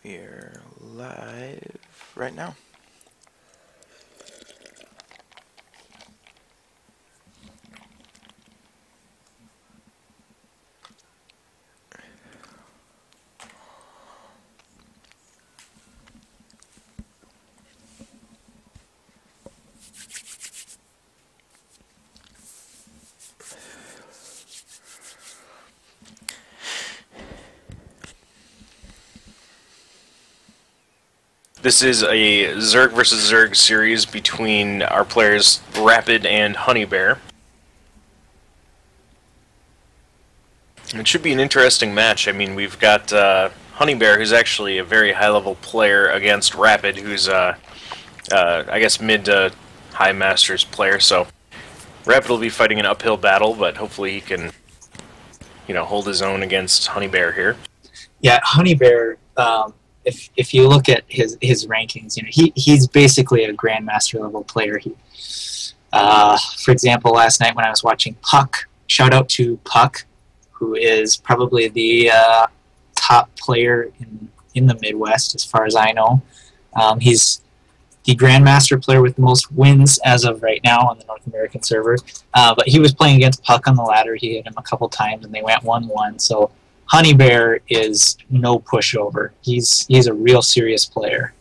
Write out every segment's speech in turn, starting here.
We're live right now. This is a Zerg versus Zerg series between our players Rappid and HoneyBear. It should be an interesting match. I mean, we've got HoneyBear, who's actually a very high-level player, against Rappid, who's I guess mid to high Masters player. So Rappid will be fighting an uphill battle, but hopefully he can, hold his own against HoneyBear here. Yeah, HoneyBear. If you look at his rankings, he's basically a grandmaster level player. For example, last night when I was watching Puck, shout out to Puck, who is probably the top player in the Midwest as far as I know. He's the grandmaster player with the most wins as of right now on the North American server. But he was playing against Puck on the ladder. He hit him a couple times and they went 1-1. So HoneyBear is no pushover. He's a real serious player.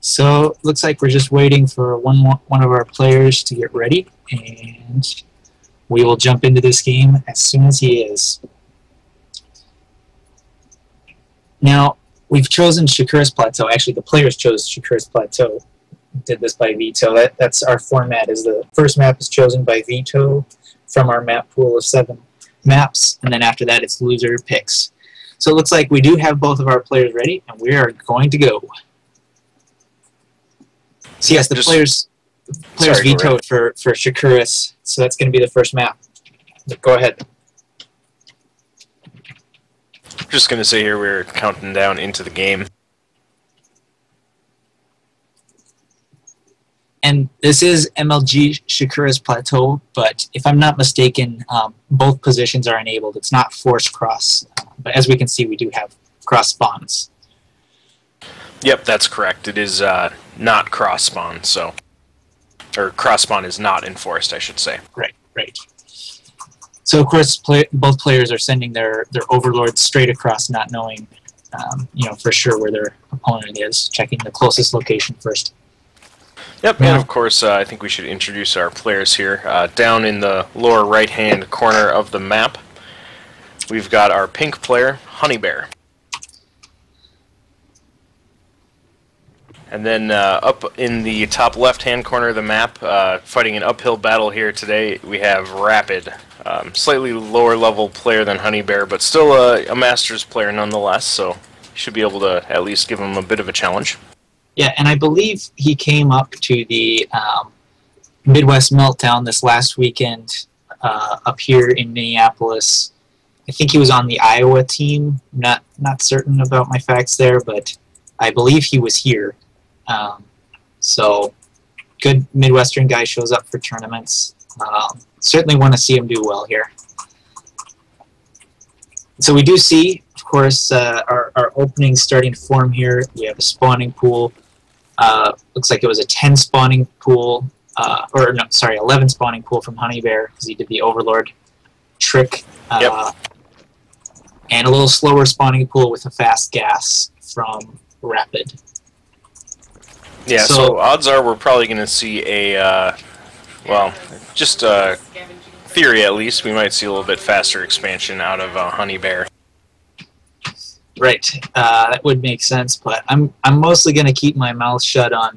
So looks like we're just waiting for one of our players to get ready, and we will jump into this game as soon as he is. Now we've chosen Shakuras Plateau. Actually, the players chose Shakuras Plateau. Did this by veto. That's our format. Is the first map is chosen by veto from our map pool of 7 maps, and then after that it's loser picks. So it looks like we do have both of our players ready, and we are going to go. So yes, the players vetoed for Shakuras, so that's going to be the first map. Go ahead. Just going to say here we're counting down into the game. And this is MLG Shakuras Plateau, but if I'm not mistaken, both positions are enabled. It's not forced cross, but as we can see, we do have cross spawns. Yep, that's correct. It is not cross spawn, or cross spawn is not enforced, I should say. Right. So of course, both players are sending their overlords straight across, not knowing, for sure where their opponent is, checking the closest location first. Yep, and of course, I think we should introduce our players here. Down in the lower right-hand corner of the map, we've got our pink player, HoneyBear. And then up in the top left-hand corner of the map, fighting an uphill battle here today, we have Rappid. Slightly lower-level player than HoneyBear, but still a Masters player nonetheless, so you should be able to at least give him a bit of a challenge. Yeah, and I believe he came up to the Midwest Meltdown this last weekend up here in Minneapolis. I think he was on the Iowa team. Not certain about my facts there, but I believe he was here. So, good Midwestern guy shows up for tournaments. Certainly want to see him do well here. So we do see, of course, our opening starting to form here. We have a spawning pool. Looks like it was a 10 spawning pool, 11 spawning pool from HoneyBear because he did the Overlord trick. Yep. And a little slower spawning pool with a fast gas from Rappid. Yeah, so odds are we're probably going to see a, just theory at least, we might see a little bit faster expansion out of HoneyBear. Right, that would make sense, but I'm mostly going to keep my mouth shut on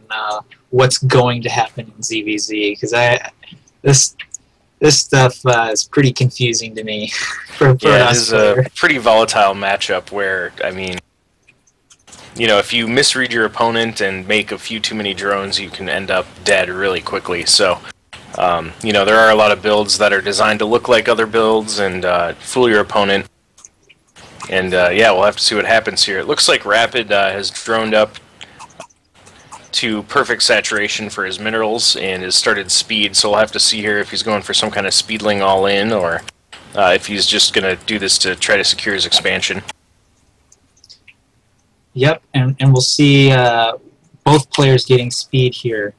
what's going to happen in ZVZ, because this stuff is pretty confusing to me. for yeah, it is a pretty volatile matchup where, I mean, if you misread your opponent and make a few too many drones, you can end up dead really quickly. So, there are a lot of builds that are designed to look like other builds and fool your opponent. And yeah, we'll have to see what happens here. It looks like Rappid has droned up to perfect saturation for his minerals and his started speed, so we'll have to see here if he's going for some kind of speedling all-in, or if he's just going to do this to try to secure his expansion. Yep, and we'll see both players getting speed here.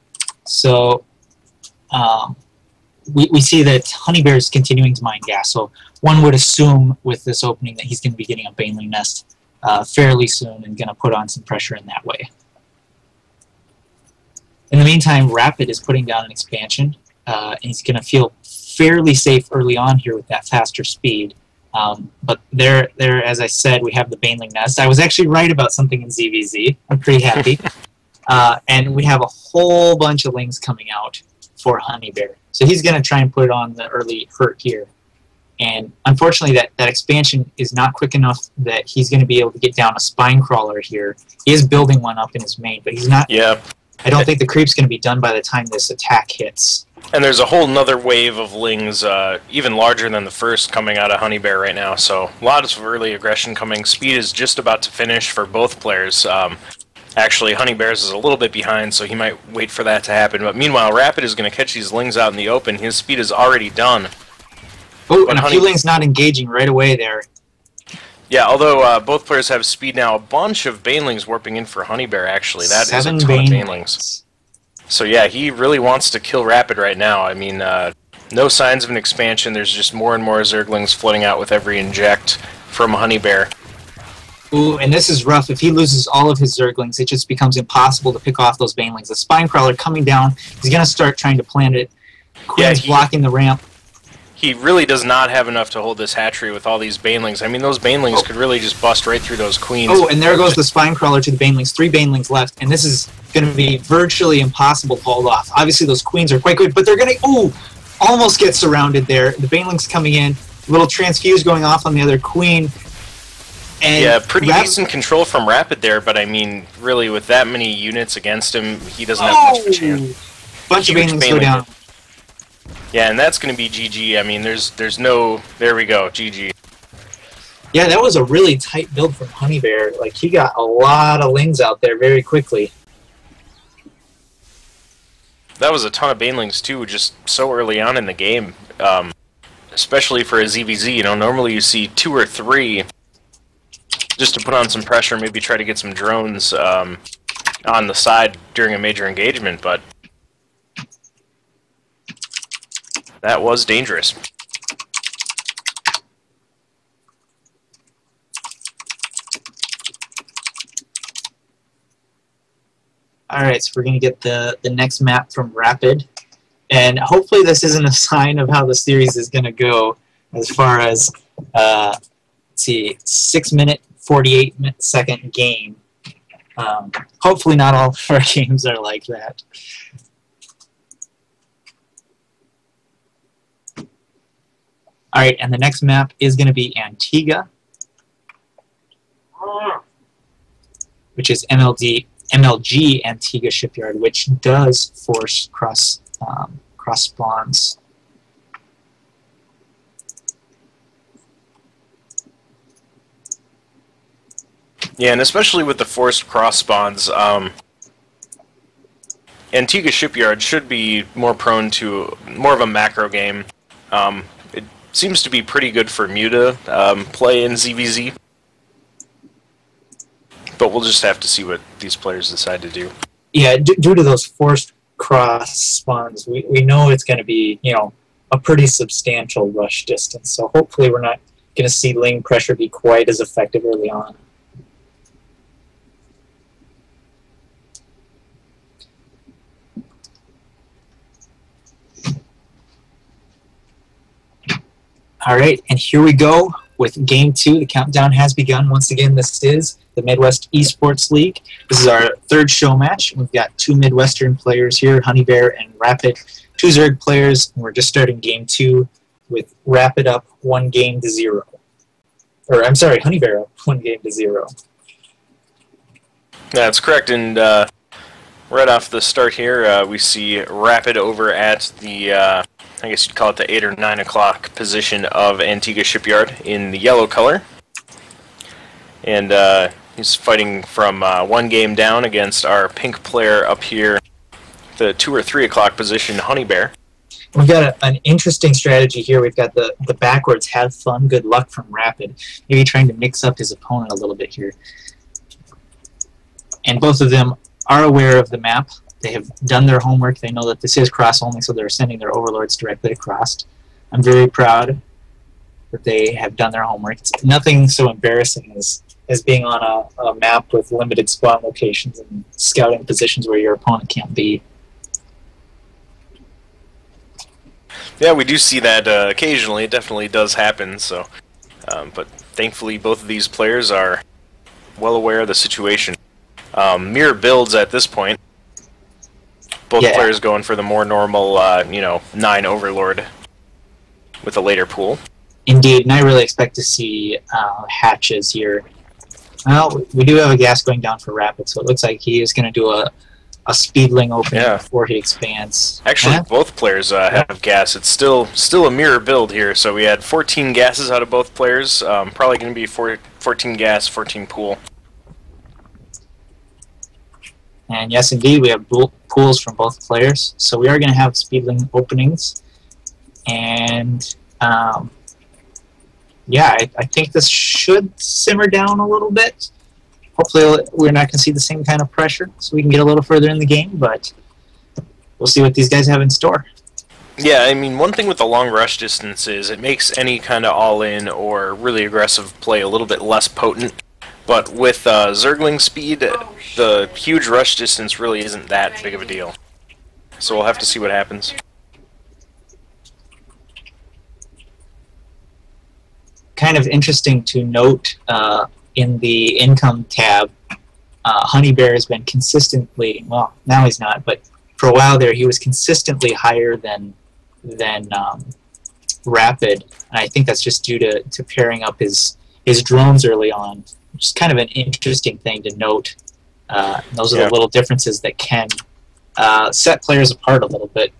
So we see that HoneyBear is continuing to mine gas, so one would assume with this opening that he's going to be getting a Baneling Nest fairly soon and going to put on some pressure in that way. In the meantime, Rappid is putting down an expansion, and he's going to feel fairly safe early on here with that faster speed. But there, as I said, we have the Baneling Nest. I was actually right about something in ZVZ. I'm pretty happy. And we have a whole bunch of lings coming out for HoneyBear. So he's going to try and put it on the early hurt here. And unfortunately, that expansion is not quick enough that he's going to be able to get down a spine crawler here. He is building one up in his main, but he's not... Yeah. I don't think the creep's going to be done by the time this attack hits. And there's a whole nother wave of lings, even larger than the first, coming out of HoneyBear right now. So a lot of early aggression coming. Speed is just about to finish for both players. Actually, HoneyBear's is a little bit behind, so he might wait for that to happen. But meanwhile, Rappid is going to catch these lings out in the open. His speed is already done. Oh, and a few lings not engaging right away there. Yeah, although both players have speed now, a bunch of Banelings warping in for HoneyBear, actually. That is a ton of Banelings. So yeah, he really wants to kill Rappid right now. I mean, no signs of an expansion. There's just more and more Zerglings flooding out with every inject from HoneyBear. Ooh, and this is rough. If he loses all of his Zerglings, it just becomes impossible to pick off those Banelings. The Spine Crawler coming down, he's going to start trying to plant it. Queen's blocking the ramp. He really does not have enough to hold this hatchery with all these Banelings. I mean, those Banelings could really just bust right through those queens. Oh, and there goes the Spine Crawler to the Banelings. 3 Banelings left, and this is going to be virtually impossible to hold off. Obviously, those queens are quite good, but they're going to... Ooh! Almost get surrounded there. The Banelings coming in. Little transfuse going off on the other queen. And yeah, pretty decent control from Rappid there, but I mean, really, with that many units against him, he doesn't have much of a chance. Bunch of Banelings go down. Yeah, and that's going to be GG. I mean, there's no... There we go, GG. Yeah, that was a really tight build from HoneyBear. Like, he got a lot of lings out there very quickly. That was a ton of Banelings, too, just so early on in the game. Especially for a ZVZ, you know, normally you see 2 or 3 just to put on some pressure, maybe try to get some drones on the side during a major engagement, but that was dangerous. Alright, so we're going to get the next map from Rappid. And hopefully this isn't a sign of how the series is going to go as far as, let's see, 6-minute, 48-second game. Hopefully not all of our games are like that. Alright, and the next map is going to be Antigua, which is MLG Antigua Shipyard, which does force cross spawns. Yeah, and especially with the forced cross spawns, Antigua Shipyard should be more prone to more of a macro game. It seems to be pretty good for Muta play in ZVZ. But we'll just have to see what these players decide to do. Yeah, due to those forced cross spawns, we know it's going to be, you know, a pretty substantial rush distance. So hopefully we're not going to see lane pressure be quite as effective early on. Alright, and here we go with Game 2. The countdown has begun. Once again, this is the Midwest Esports League. This is our third show match. We've got 2 Midwestern players here, HoneyBear and Rappid, 2 Zerg players, and we're just starting Game 2 with Rappid up 1-0. Or, I'm sorry, HoneyBear up 1-0. That's correct, and right off the start here, we see Rappid over at the... I guess you'd call it the 8 or 9 o'clock position of Antigua Shipyard in the yellow color. And He's fighting from one game down against our pink player up here, the 2 or 3 o'clock position, HoneyBear. We've got an interesting strategy here. We've got the backwards have fun, good luck from Rappid. Maybe trying to mix up his opponent a little bit here. And both of them are aware of the map. They have done their homework. They know that this is cross only, so they're sending their overlords directly across. I'm very proud that they have done their homework. It's nothing so embarrassing as being on a map with limited spawn locations and scouting positions where your opponent can't be. Yeah, we do see that occasionally. It definitely does happen. So, but thankfully, both of these players are well aware of the situation. Mirror builds at this point. Both players going for the more normal, 9 Overlord with a later pool. Indeed, and I really expect to see hatches here. Well, we do have a gas going down for Rappid, so it looks like he is going to do a speedling opening before he expands. Actually, both players have gas. It's still a mirror build here, so we had 14 gases out of both players. Probably going to be 14 gas, 14 pool. And yes, indeed, we have pools from both players. So we are going to have speedling openings. And yeah, I think this should simmer down a little bit. Hopefully we're not going to see the same kind of pressure, so we can get a little further in the game, but we'll see what these guys have in store. Yeah, I mean, one thing with the long rush distance is it makes any kind of all-in or really aggressive play a little bit less potent. But with Zergling speed, the huge rush distance really isn't that big of a deal. So we'll have to see what happens. Kind of interesting to note in the income tab, HoneyBear has been consistently, well, now he's not, but for a while there he was consistently higher than Rappid, and I think that's just due to pairing up his drones early on, which is kind of an interesting thing to note. Those are the little differences that can set players apart a little bit.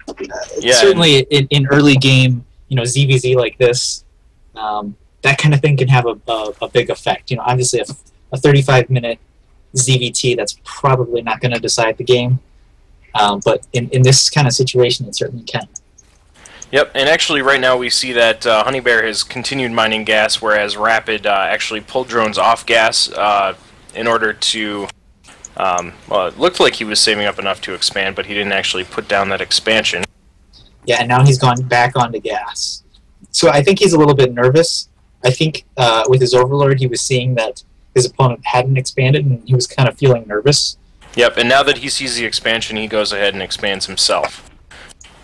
Certainly in early game, ZVZ like this, that kind of thing can have a big effect. Obviously a 35-minute ZVT, that's probably not going to decide the game. But in this kind of situation, it certainly can. Yep, and actually right now we see that HoneyBear has continued mining gas, whereas Rappid actually pulled drones off gas in order to... well, it looked like he was saving up enough to expand, but he didn't actually put down that expansion. Yeah, and now he's gone back onto gas. So I think he's a little bit nervous. I think with his Overlord, he was seeing that his opponent hadn't expanded, and he was kind of feeling nervous. Yep, and now that he sees the expansion, he goes ahead and expands himself.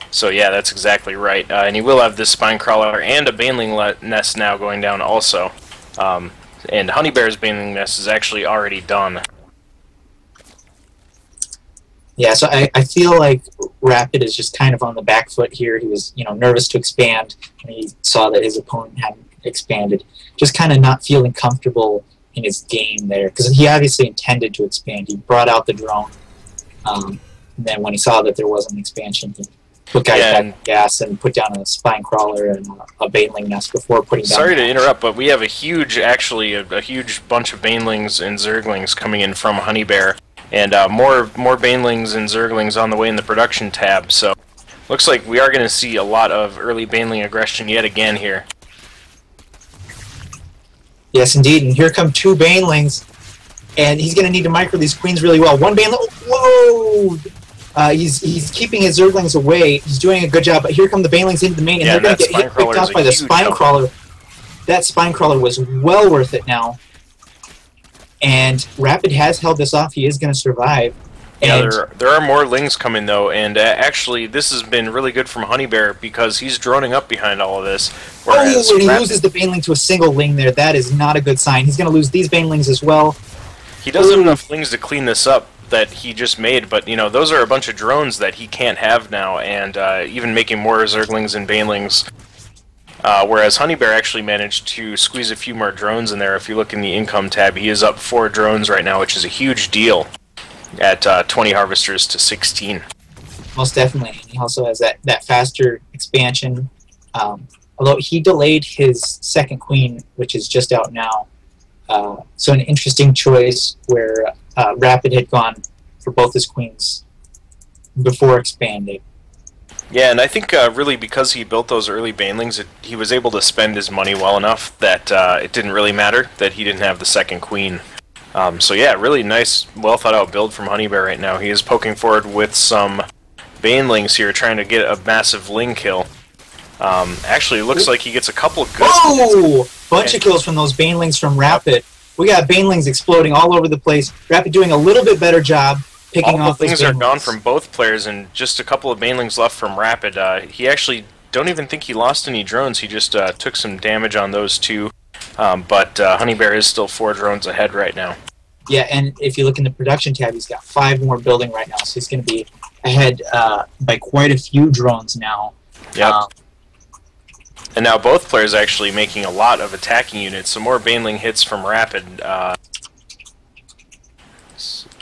So yeah, that's exactly right. And he will have this Spinecrawler and a Baneling nest now going down also. And HoneyBear's Baneling nest is actually already done. Yeah, so I feel like Rappid is just kind of on the back foot here. He was, nervous to expand, and he saw that his opponent hadn't expanded. Just kind of not feeling comfortable in his game there, because he obviously intended to expand. He brought out the drone, and then when he saw that there wasn't an expansion, he put guys back in gas and put down a Spinecrawler and a Baneling nest before putting down... Sorry to interrupt, but we have a huge, actually, a huge bunch of Banelings and Zerglings coming in from HoneyBear. And more Banelings and Zerglings on the way in the production tab, so looks like we are going to see a lot of early Baneling aggression yet again here. Yes, indeed, and here come 2 Banelings, and he's going to need to micro these queens really well. One Baneling, whoa! He's keeping his Zerglings away. He's doing a good job, but here come the Banelings into the main, and they're going to get hit picked off by the Spinecrawler. That Spinecrawler was well worth it now. And Rappid has held this off. He is going to survive. Yeah, there are more Lings coming, though, and actually this has been really good from HoneyBear because he's droning up behind all of this. Oh, and he loses the Baneling to a single Ling there. That is not a good sign. He's going to lose these Banelings as well. He does have enough Lings to clean this up that he just made, but, those are a bunch of drones that he can't have now, and even making more Zerglings and Banelings. Whereas HoneyBear actually managed to squeeze a few more drones in there. If you look in the income tab, he is up 4 drones right now, which is a huge deal at 20 harvesters to 16. Most definitely. He also has that faster expansion. Although he delayed his second queen, which is just out now. So an interesting choice where Rappid had gone for both his queens before expanding. Yeah, and I think really because he built those early banelings, he was able to spend his money well enough that it didn't really matter that he didn't have the second queen. So yeah, really nice, well thought out build from HoneyBear right now. He is poking forward with some banelings here, trying to get a massive ling kill. Actually, it looks like he gets a couple good... Whoa! Bunch of kills from those banelings from Rappid. We got banelings exploding all over the place. Rappid doing a little bit better job picking off those banelings. All the things are gone from both players, and just a couple of banelings left from Rappid. He actually don't even think he lost any drones. He just took some damage on those two. But HoneyBear is still 4 drones ahead right now. Yeah, and if you look in the production tab, he's got 5 more building right now, so he's going to be ahead by quite a few drones now. Yep. And now both players actually making a lot of attacking units. Some more baneling hits from Rappid.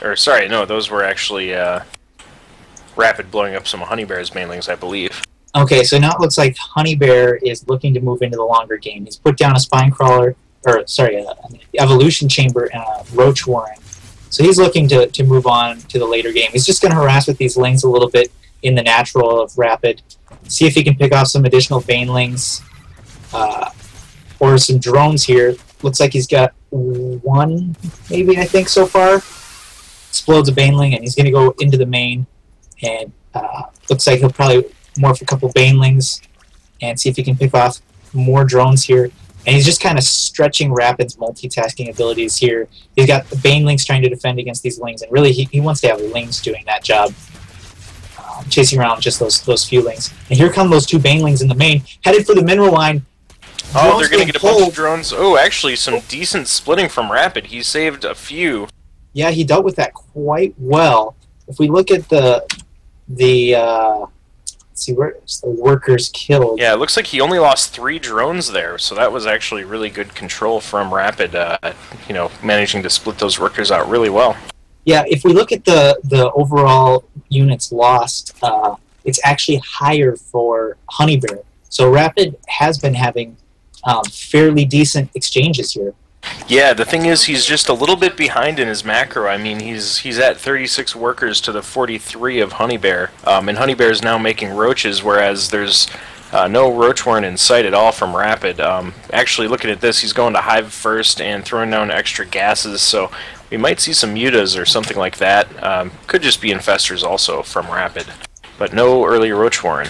Or sorry, no, those were actually Rappid blowing up some of HoneyBear's banelings, I believe. Okay, so now it looks like HoneyBear is looking to move into the longer game. He's put down a spine crawler, or sorry, an evolution chamber and a roach warren. So he's looking to move on to the later game. He's just going to harass with these lings a little bit in the natural of Rappid. See if he can pick off some additional banelings or some drones here. Looks like he's got 1, maybe, I think, so far. Explodes a baneling, and he's going to go into the main. And looks like he'll probably morph a couple banelings and see if he can pick off more drones here. And he's just kind of stretching Rappid's multitasking abilities here. He's got the banelings trying to defend against these lings, and really he wants to have lings doing that job. Chasing around just those few lings. And here come those 2 banelings in the main, headed for the mineral line. Oh, they're going to get a bunch of drones. Oh, actually, some decent splitting from Rappid. He saved a few. Yeah, he dealt with that quite well. If we look at the let's see, where's the workers killed? Yeah, it looks like he only lost 3 drones there, so that was actually really good control from Rappid, you know, managing to split those workers out really well. Yeah, if we look at the overall units lost, it's actually higher for HoneyBear. So Rappid has been having fairly decent exchanges here. Yeah, the thing is, he's just a little bit behind in his macro. I mean, he's at 36 workers to the 43 of HoneyBear, and HoneyBear is now making roaches, whereas there's no roach warren in sight at all from Rappid. Actually, looking at this, he's going to hive first and throwing down extra gases, so we might see some mutas or something like that. Could just be infestors also from Rappid, but no early roach warren.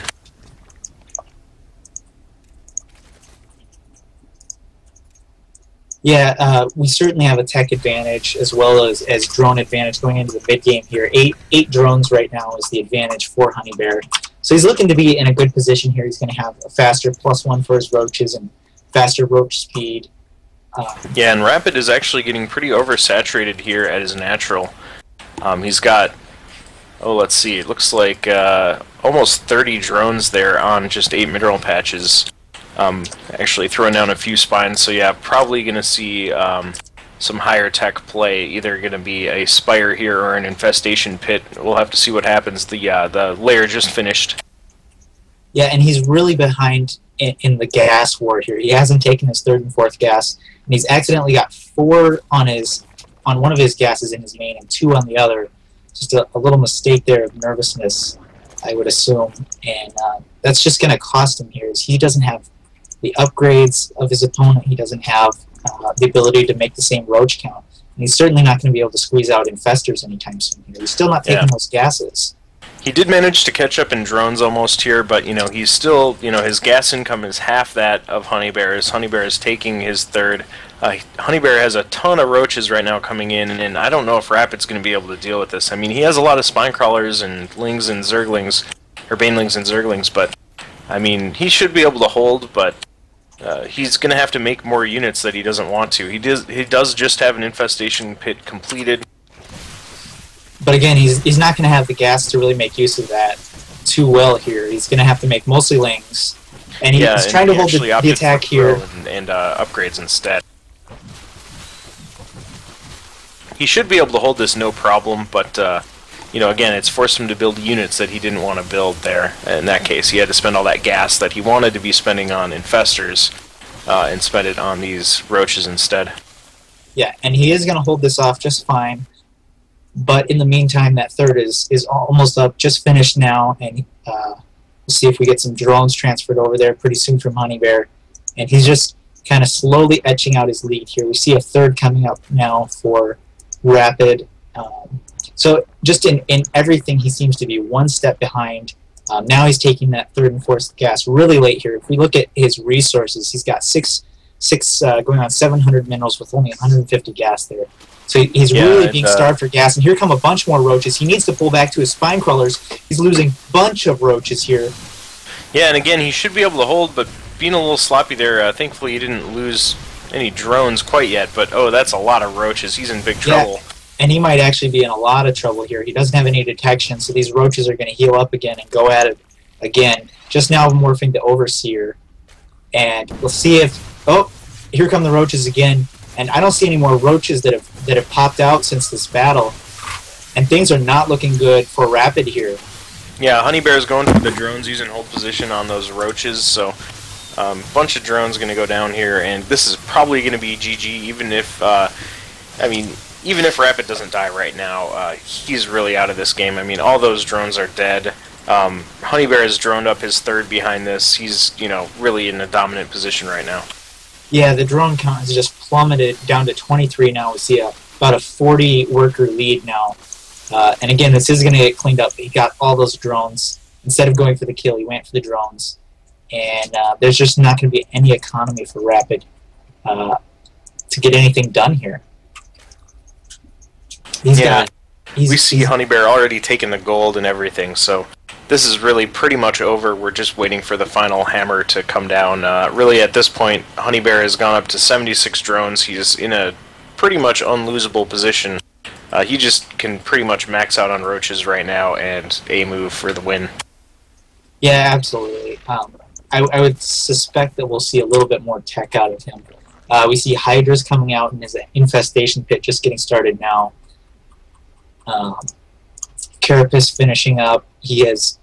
Yeah, we certainly have a tech advantage as well as drone advantage going into the mid game here. Eight drones right now is the advantage for HoneyBear. So he's looking to be in a good position here. He's going to have a faster +1 for his roaches and faster roach speed. Yeah, and Rappid is actually getting pretty oversaturated here at his natural. He's got, oh, let's see, it looks like almost 30 drones there on just 8 mineral patches. Actually throwing down a few spines, so yeah, probably going to see some higher tech play, either going to be a spire here or an infestation pit. We'll have to see what happens. The layer just finished. Yeah, and he's really behind in the gas war here. He hasn't taken his 3rd and 4th gas, and he's accidentally got 4 on one of his gases in his main and 2 on the other. Just a little mistake there of nervousness, I would assume, and that's just going to cost him here. He doesn't have the upgrades of his opponent. He doesn't have the ability to make the same roach count. And he's certainly not going to be able to squeeze out infestors anytime soon here. He's still not taking those gases. He did manage to catch up in drones almost here, but, you know, he's still, you know, his gas income is half that of HoneyBear's. HoneyBear is taking his 3rd. HoneyBear has a ton of roaches right now coming in, and I don't know if Rappid's going to be able to deal with this. I mean, he has a lot of spine crawlers and lings and zerglings, or banelings and zerglings, but, I mean, he should be able to hold, but he's going to have to make more units that he doesn't want to. He does just have an infestation pit completed. But again, he's not going to have the gas to really make use of that too well here. He's going to have to make mostly lings. And he's trying to hold the attack here. And upgrades instead. He should be able to hold this no problem, but you know, again, it's forced him to build units that he didn't want to build there. In that case, he had to spend all that gas that he wanted to be spending on infestors and spend it on these roaches instead. Yeah, and he is going to hold this off just fine. But in the meantime, that third is almost up, just finished now, and we'll see if we get some drones transferred over there pretty soon from HoneyBear. And he's just kind of slowly etching out his lead here. We see a third coming up now for Rappid. So just in everything, he seems to be one step behind. Now he's taking that third and fourth gas really late here. If we look at his resources, he's got six going on 700 minerals with only 150 gas there. So he's really being starved for gas. And here come a bunch more roaches. He needs to pull back to his spine crawlers. He's losing a bunch of roaches here. Yeah, and again, he should be able to hold, but being a little sloppy there. Thankfully, he didn't lose any drones quite yet. But, oh, that's a lot of roaches. He's in big trouble. Yeah. And he might actually be in a lot of trouble here. He doesn't have any detection, so these roaches are going to heal up again and go at it again. Just now morphing to Overseer. And we'll see if... Oh, here come the roaches again. And I don't see any more roaches that have popped out since this battle. And things are not looking good for Rappid here. Yeah, HoneyBear is going for the drones using hold position on those roaches, so a bunch of drones going to go down here, and this is probably going to be GG, even if, even if Rappid doesn't die right now, he's really out of this game. I mean, all those drones are dead. HoneyBear has droned up his third behind this. He's, really in a dominant position right now. Yeah, the drone count has just plummeted down to 23 now. We see about a 40-worker lead now. And again, this is going to get cleaned up. He got all those drones. Instead of going for the kill, he went for the drones. And there's just not going to be any economy for Rappid to get anything done here. We see HoneyBear already taking the gold and everything, so this is really pretty much over. We're just waiting for the final hammer to come down. Really, at this point, HoneyBear has gone up to 76 drones. He's in a pretty much unlosable position. He just can pretty much max out on roaches right now and A-move for the win. Yeah, absolutely. I would suspect that we'll see a little bit more tech out of him. We see Hydras coming out in his infestation pit just getting started now. Carapace finishing up. He has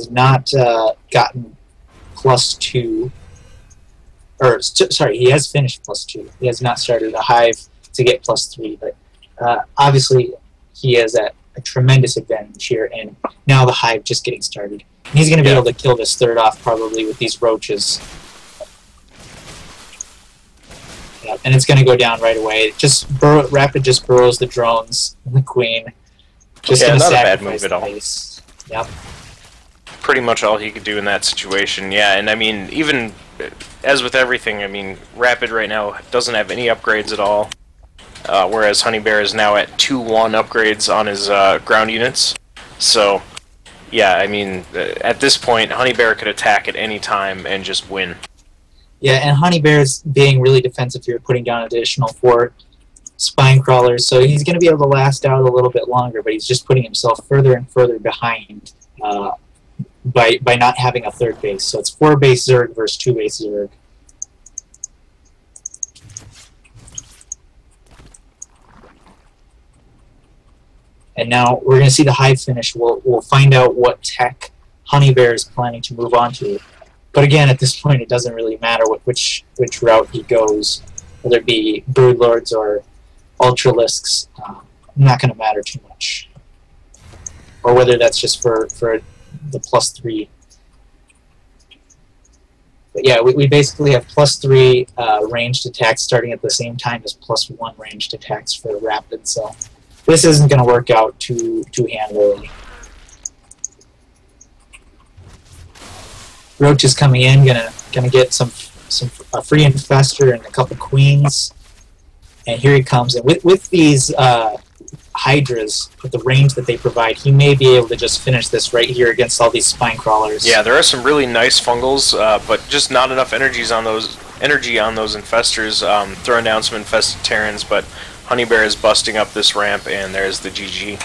not gotten +2. Or, sorry, he has finished +2. He has not started a hive to get +3, but obviously he has a tremendous advantage here, and now the hive just getting started. And he's going to be able to kill this third off probably with these roaches. Yeah, and it's going to go down right away. Rappid just burrows the drones and the queen. Just not a bad move at all. Yep. Pretty much all he could do in that situation. Yeah, and I mean, even as with everything, I mean, Rappid right now doesn't have any upgrades at all. Whereas HoneyBear is now at 2-1 upgrades on his ground units. So, yeah, I mean, at this point, HoneyBear could attack at any time and just win. Yeah, and HoneyBear is being really defensive here, putting down additional 4 spine crawlers, so he's going to be able to last out a little bit longer, but he's just putting himself further and further behind by not having a third base. So it's 4 base Zerg versus 2 base Zerg. And now we're going to see the hive finish. We'll find out what tech HoneyBear is planning to move on to. But again, at this point, it doesn't really matter which route he goes, whether it be Broodlords or Ultralisks. Not going to matter too much. Or whether that's just for the +3. But yeah, we basically have +3 ranged attacks starting at the same time as +1 ranged attacks for Rappid. So this isn't going to work out too handily. Roach is coming in, gonna get a free infester and a couple queens, and here he comes. And with these Hydras, with the range that they provide, he may be able to just finish this right here against all these spine crawlers. Yeah, there are some really nice fungals, but just not enough energy on those infestors. Throwing down some infested Terrans, but HoneyBear is busting up this ramp, and there's the GG.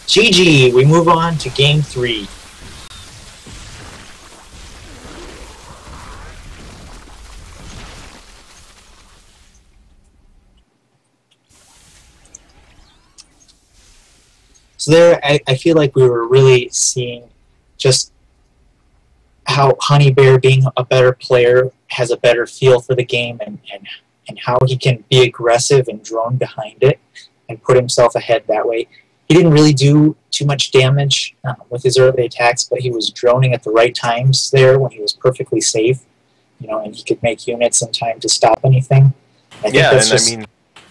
GG. We move on to Game 3. So there, I feel like we were really seeing just how HoneyBear, being a better player, has a better feel for the game and and how he can be aggressive and drone behind it and put himself ahead that way. He didn't really do too much damage with his early attacks, but he was droning at the right times there when he was perfectly safe, and he could make units in time to stop anything. I mean,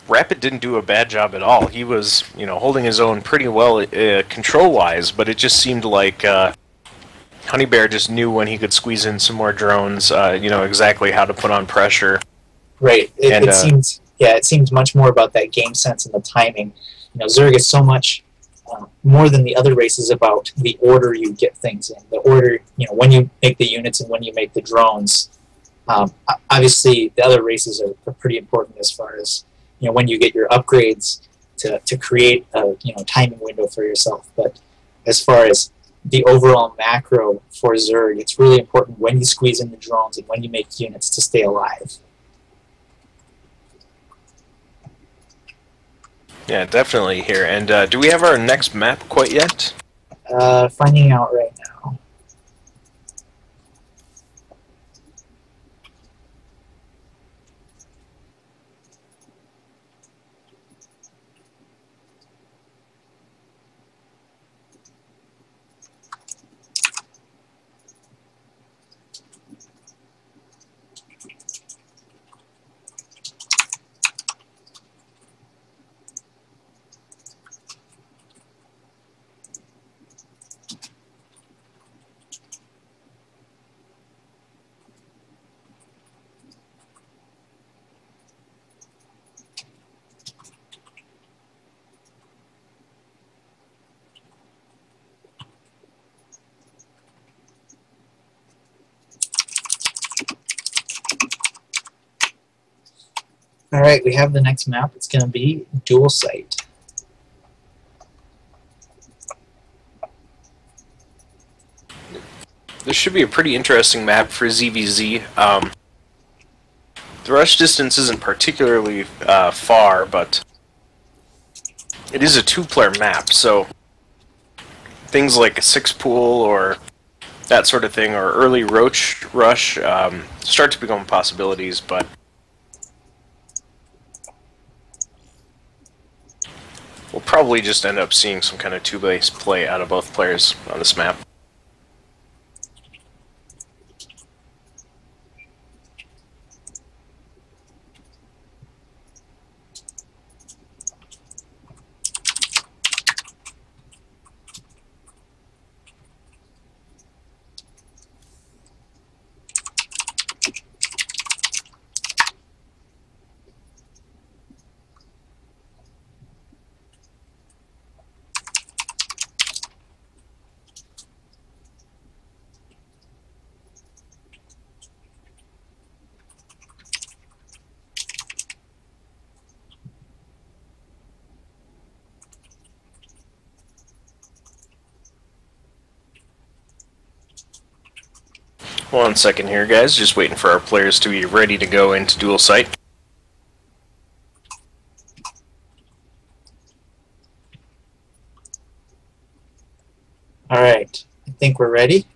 Rappid didn't do a bad job at all. He was, holding his own pretty well control-wise, but it just seemed like HoneyBear just knew when he could squeeze in some more drones, exactly how to put on pressure. Right. It seems much more about that game sense and the timing. Zerg is so much more than the other races about the order you get things in. The order, when you make the units and when you make the drones. Obviously, the other races are pretty important as far as, when you get your upgrades to create a, timing window for yourself. But as far as the overall macro for Zerg, it's really important when you squeeze in the drones and when you make units to stay alive. Yeah, definitely here. And do we have our next map quite yet? Finding out right now. All right, we have the next map. It's going to be dual site. This should be a pretty interesting map for ZVZ. The rush distance isn't particularly far, but it is a two-player map, so things like a six-pool or that sort of thing, or early roach rush, start to become possibilities, but we'll probably just end up seeing some kind of two-base play out of both players on this map. One second here, guys. Just waiting for our players to be ready to go into dual site. All right, I think we're ready.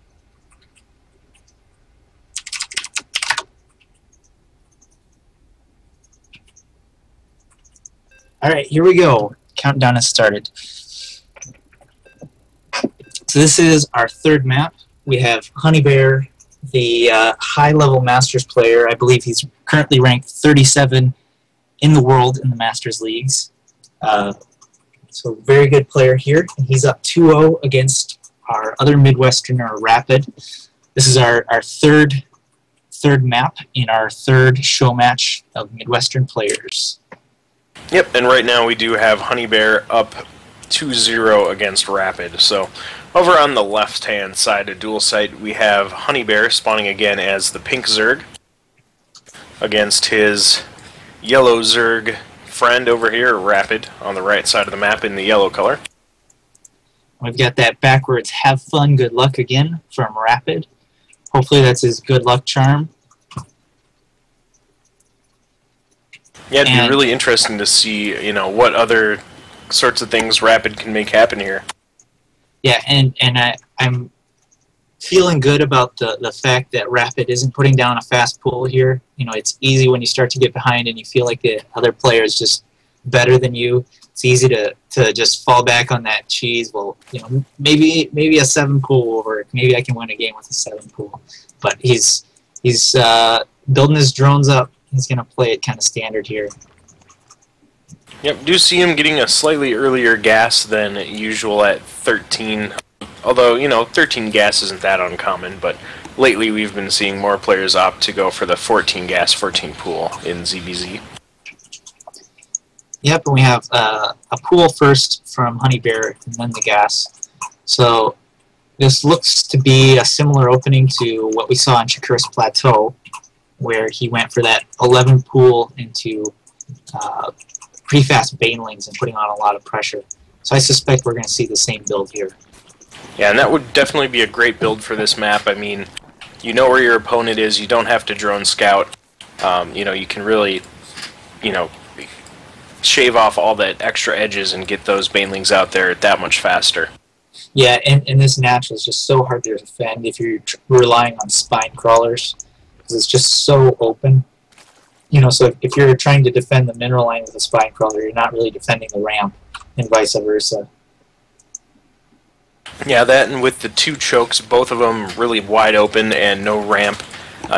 All right, here we go. Countdown has started. So this is our third map. We have HoneyBear, the high-level Masters player. I believe he's currently ranked 37 in the world in the Masters Leagues. So very good player here. And he's up 2-0 against our other Midwesterner, Rappid. This is our third map in our third show match of Midwestern players. Yep, and right now we do have HoneyBear up 2-0 against Rappid. So over on the left-hand side of dual site, we have HoneyBear spawning again as the pink Zerg against his yellow Zerg friend over here, Rappid, on the right side of the map in the yellow color. We've got that backwards "have fun, good luck" again from Rappid. Hopefully that's his good luck charm. Yeah, it'd be really interesting to see, what other sorts of things Rappid can make happen here. Yeah, and I'm feeling good about the fact that Rappid isn't putting down a fast pull here. You know, it's easy when you start to get behind and you feel like the other player is just better than you. It's easy to just fall back on that cheese. Well, you know, maybe a 7 pool will work. Maybe I can win a game with a 7 pool. But he's building his drones up. He's going to play it kind of standard here. Yep, do see him getting a slightly earlier gas than usual at 13. Although, you know, 13 gas isn't that uncommon, but lately we've been seeing more players opt to go for the 14 gas, 14 pool in ZBZ. Yep, and we have a pool first from HoneyBear and then the gas. So this looks to be a similar opening to what we saw on Shakur's Plateau, where he went for that 11 pool into pretty fast banelings and putting on a lot of pressure. So I suspect we're going to see the same build here. Yeah, and that would definitely be a great build for this map. I mean, you know where your opponent is. You don't have to drone scout. You know, you can really, you know, shave off all that extra edges and get those banelings out there that much faster. Yeah, and this natural is just so hard to defend if you're relying on spine crawlers, because it's just so open. You know, so if you're trying to defend the mineral line with a spine crawler, you're not really defending the ramp, and vice versa. Yeah, that and with the 2 chokes, both of them really wide open and no ramp,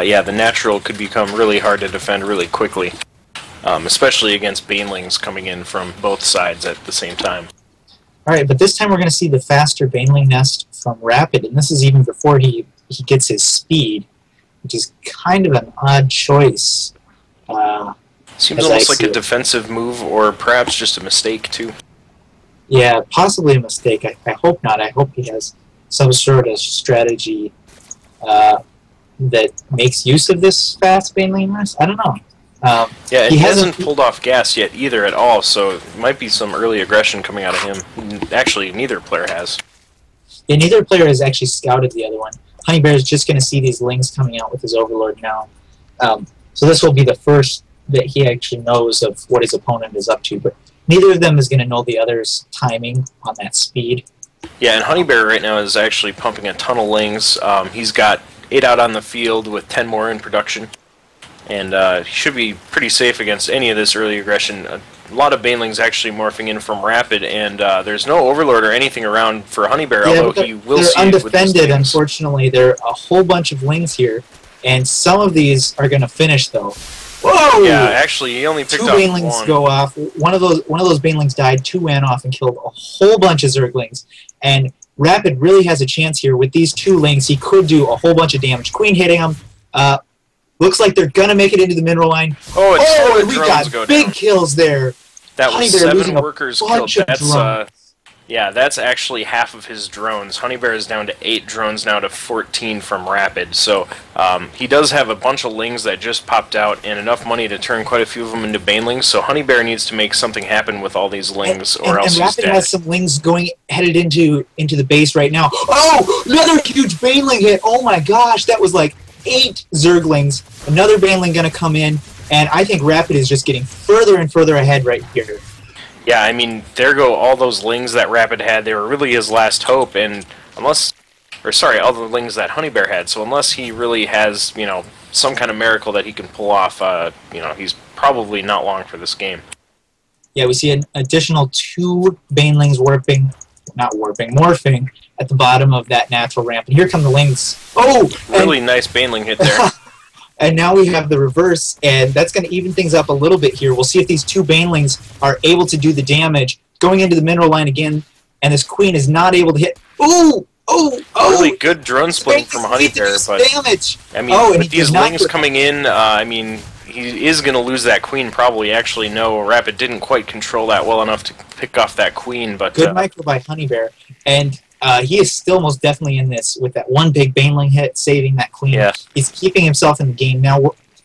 yeah, the natural could become really hard to defend really quickly, especially against banelings coming in from both sides at the same time. Alright, but this time we're going to see the faster baneling nest from Rappid, and this is even before he gets his speed, which is kind of an odd choice. Seems almost like a defensive move, or perhaps just a mistake, too. Yeah, possibly a mistake. I hope not. I hope he has some sort of strategy that makes use of this fast baneling nest. I don't know. Yeah, he hasn't pulled off gas yet either at all, so it might be some early aggression coming out of him. Actually, neither player has. Yeah, neither player has actually scouted the other one. HoneyBear is just going to see these lings coming out with his Overlord now. So this will be the first that he actually knows of what his opponent is up to, but neither of them is going to know the other's timing on that speed. Yeah, and HoneyBear right now is actually pumping a ton of lings. He's got 8 out on the field with 10 more in production. And he should be pretty safe against any of this early aggression. A lot of banelings actually morphing in from Rappid, and there's no Overlord or anything around for HoneyBear, yeah, although he will see it with undefended, unfortunately. There are a whole bunch of lings here, and some of these are going to finish, though. Whoa! Yeah, actually, he only picked up 1. 2 banelings go off. One of those banelings died, 2 ran off and killed a whole bunch of Zerglings. And Rappid really has a chance here. With these 2 lings, he could do a whole bunch of damage. Queen hitting him. Looks like they're going to make it into the mineral line. Oh, we got big kills there. That was 7 workers killed. That's yeah, that's actually half of his drones. HoneyBear is down to 8 drones now to 14 from Rappid. So he does have a bunch of lings that just popped out and enough money to turn quite a few of them into banelings. So HoneyBear needs to make something happen with all these lings, or else he's dead. Rappid has some lings headed into the base right now. Oh, another huge baneling hit! Oh my gosh, that was like 8 Zerglings. Another baneling going to come in, and I think Rappid is just getting further and further ahead right here. Yeah, I mean, there go all those lings that Rappid had. They were really his last hope, and all the lings that HoneyBear had. So unless he really has, you know, some kind of miracle that he can pull off, you know, he's probably not long for this game. Yeah, we see an additional 2 banelings morphing at the bottom of that natural ramp. And here come the lings. Oh! Really nice baneling hit there. And now we have the reverse, and that's going to even things up a little bit here. We'll see if these 2 banelings are able to do the damage. Going into the mineral line again, and this queen is not able to hit. Ooh! Oh! Really good drone splitting from HoneyBear, but damage. I mean, with these lings coming in, I mean, he is going to lose that queen probably. Actually, no, Rappid didn't quite control that well enough to pick off that queen. But good micro by HoneyBear, and he is still most definitely in this with that 1 big baneling hit, saving that queen. Yeah. He's keeping himself in the game now,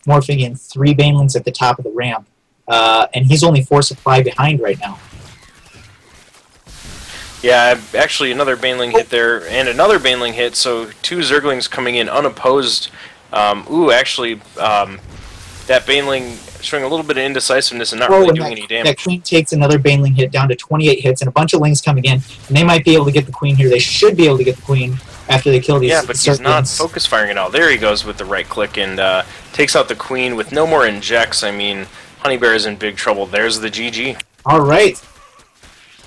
morphing in 3 banelings at the top of the ramp, and he's only 4 supply behind right now. Yeah, actually another baneling hit there, and another baneling hit, so 2 Zerglings coming in unopposed. Actually, that baneling showing a little bit of indecisiveness and not really doing any damage. That queen takes another baneling hit down to 28 hits, and a bunch of lings coming in, and they might be able to get the queen here. They should be able to get the queen, after they kill these. Yeah, but he's not serpents. focus firing at all. There he goes with the right click and takes out the queen with no more injects. I mean, HoneyBear is in big trouble. There's the GG. All right.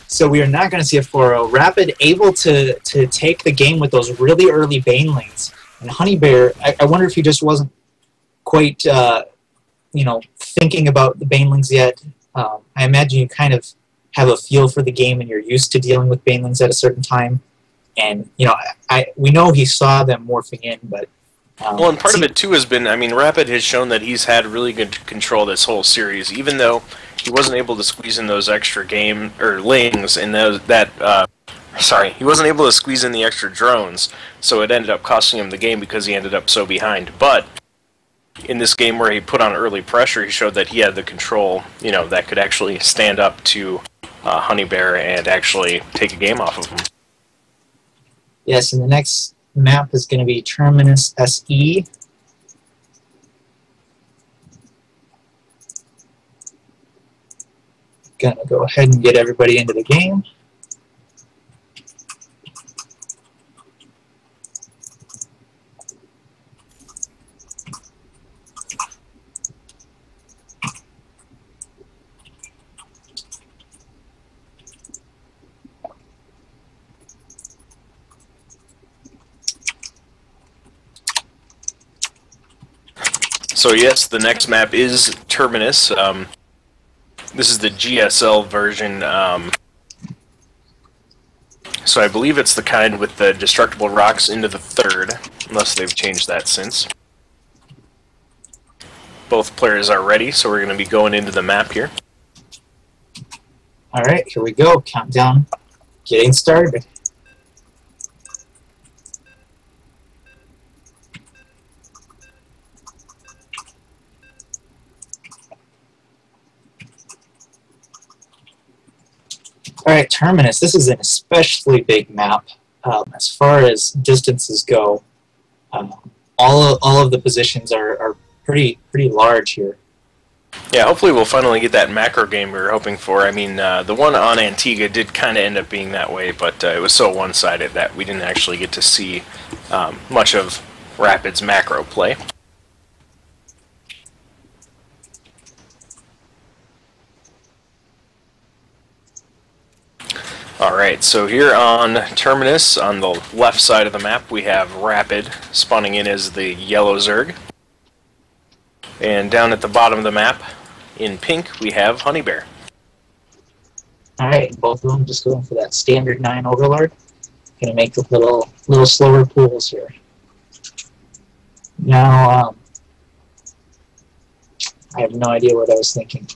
So we are not going to see a 4-0. Rappid able to take the game with those really early banelings. And HoneyBear, I wonder if he just wasn't quite, thinking about the banelings yet. I imagine you kind of have a feel for the game and you're used to dealing with banelings at a certain time. And, we know he saw them morphing in, but... well, and part of it, too, has been, I mean, Rappid has shown that he's had really good control this whole series, even though he wasn't able to squeeze in those extra lings and he wasn't able to squeeze in the extra drones, so it ended up costing him the game because he ended up so behind. But in this game where he put on early pressure, he showed that he had the control, that could actually stand up to HoneyBear and actually take a game off of him. Yes, and the next map is going to be Terminus SE. Going to go ahead and get everybody into the game. So yes, the next map is Terminus. This is the GSL version. So I believe it's the kind with the destructible rocks into the third, unless they've changed that since. Both players are ready, so we're going to be going into the map here. Alright, here we go. Countdown. Getting started. Alright, Terminus. This is an especially big map. As far as distances go, all of the positions are pretty large here. Yeah, hopefully we'll finally get that macro game we were hoping for. I mean, the one on Antigua did kind of end up being that way, but it was so one-sided that we didn't actually get to see much of Rapid's macro play. Alright, so here on Terminus, on the left side of the map, we have Rappid spawning in as the yellow Zerg. And down at the bottom of the map, in pink, we have HoneyBear. Alright, both of them just going for that standard 9 Overlord. Gonna make the little slower pools here. Now, I have no idea what I was thinking.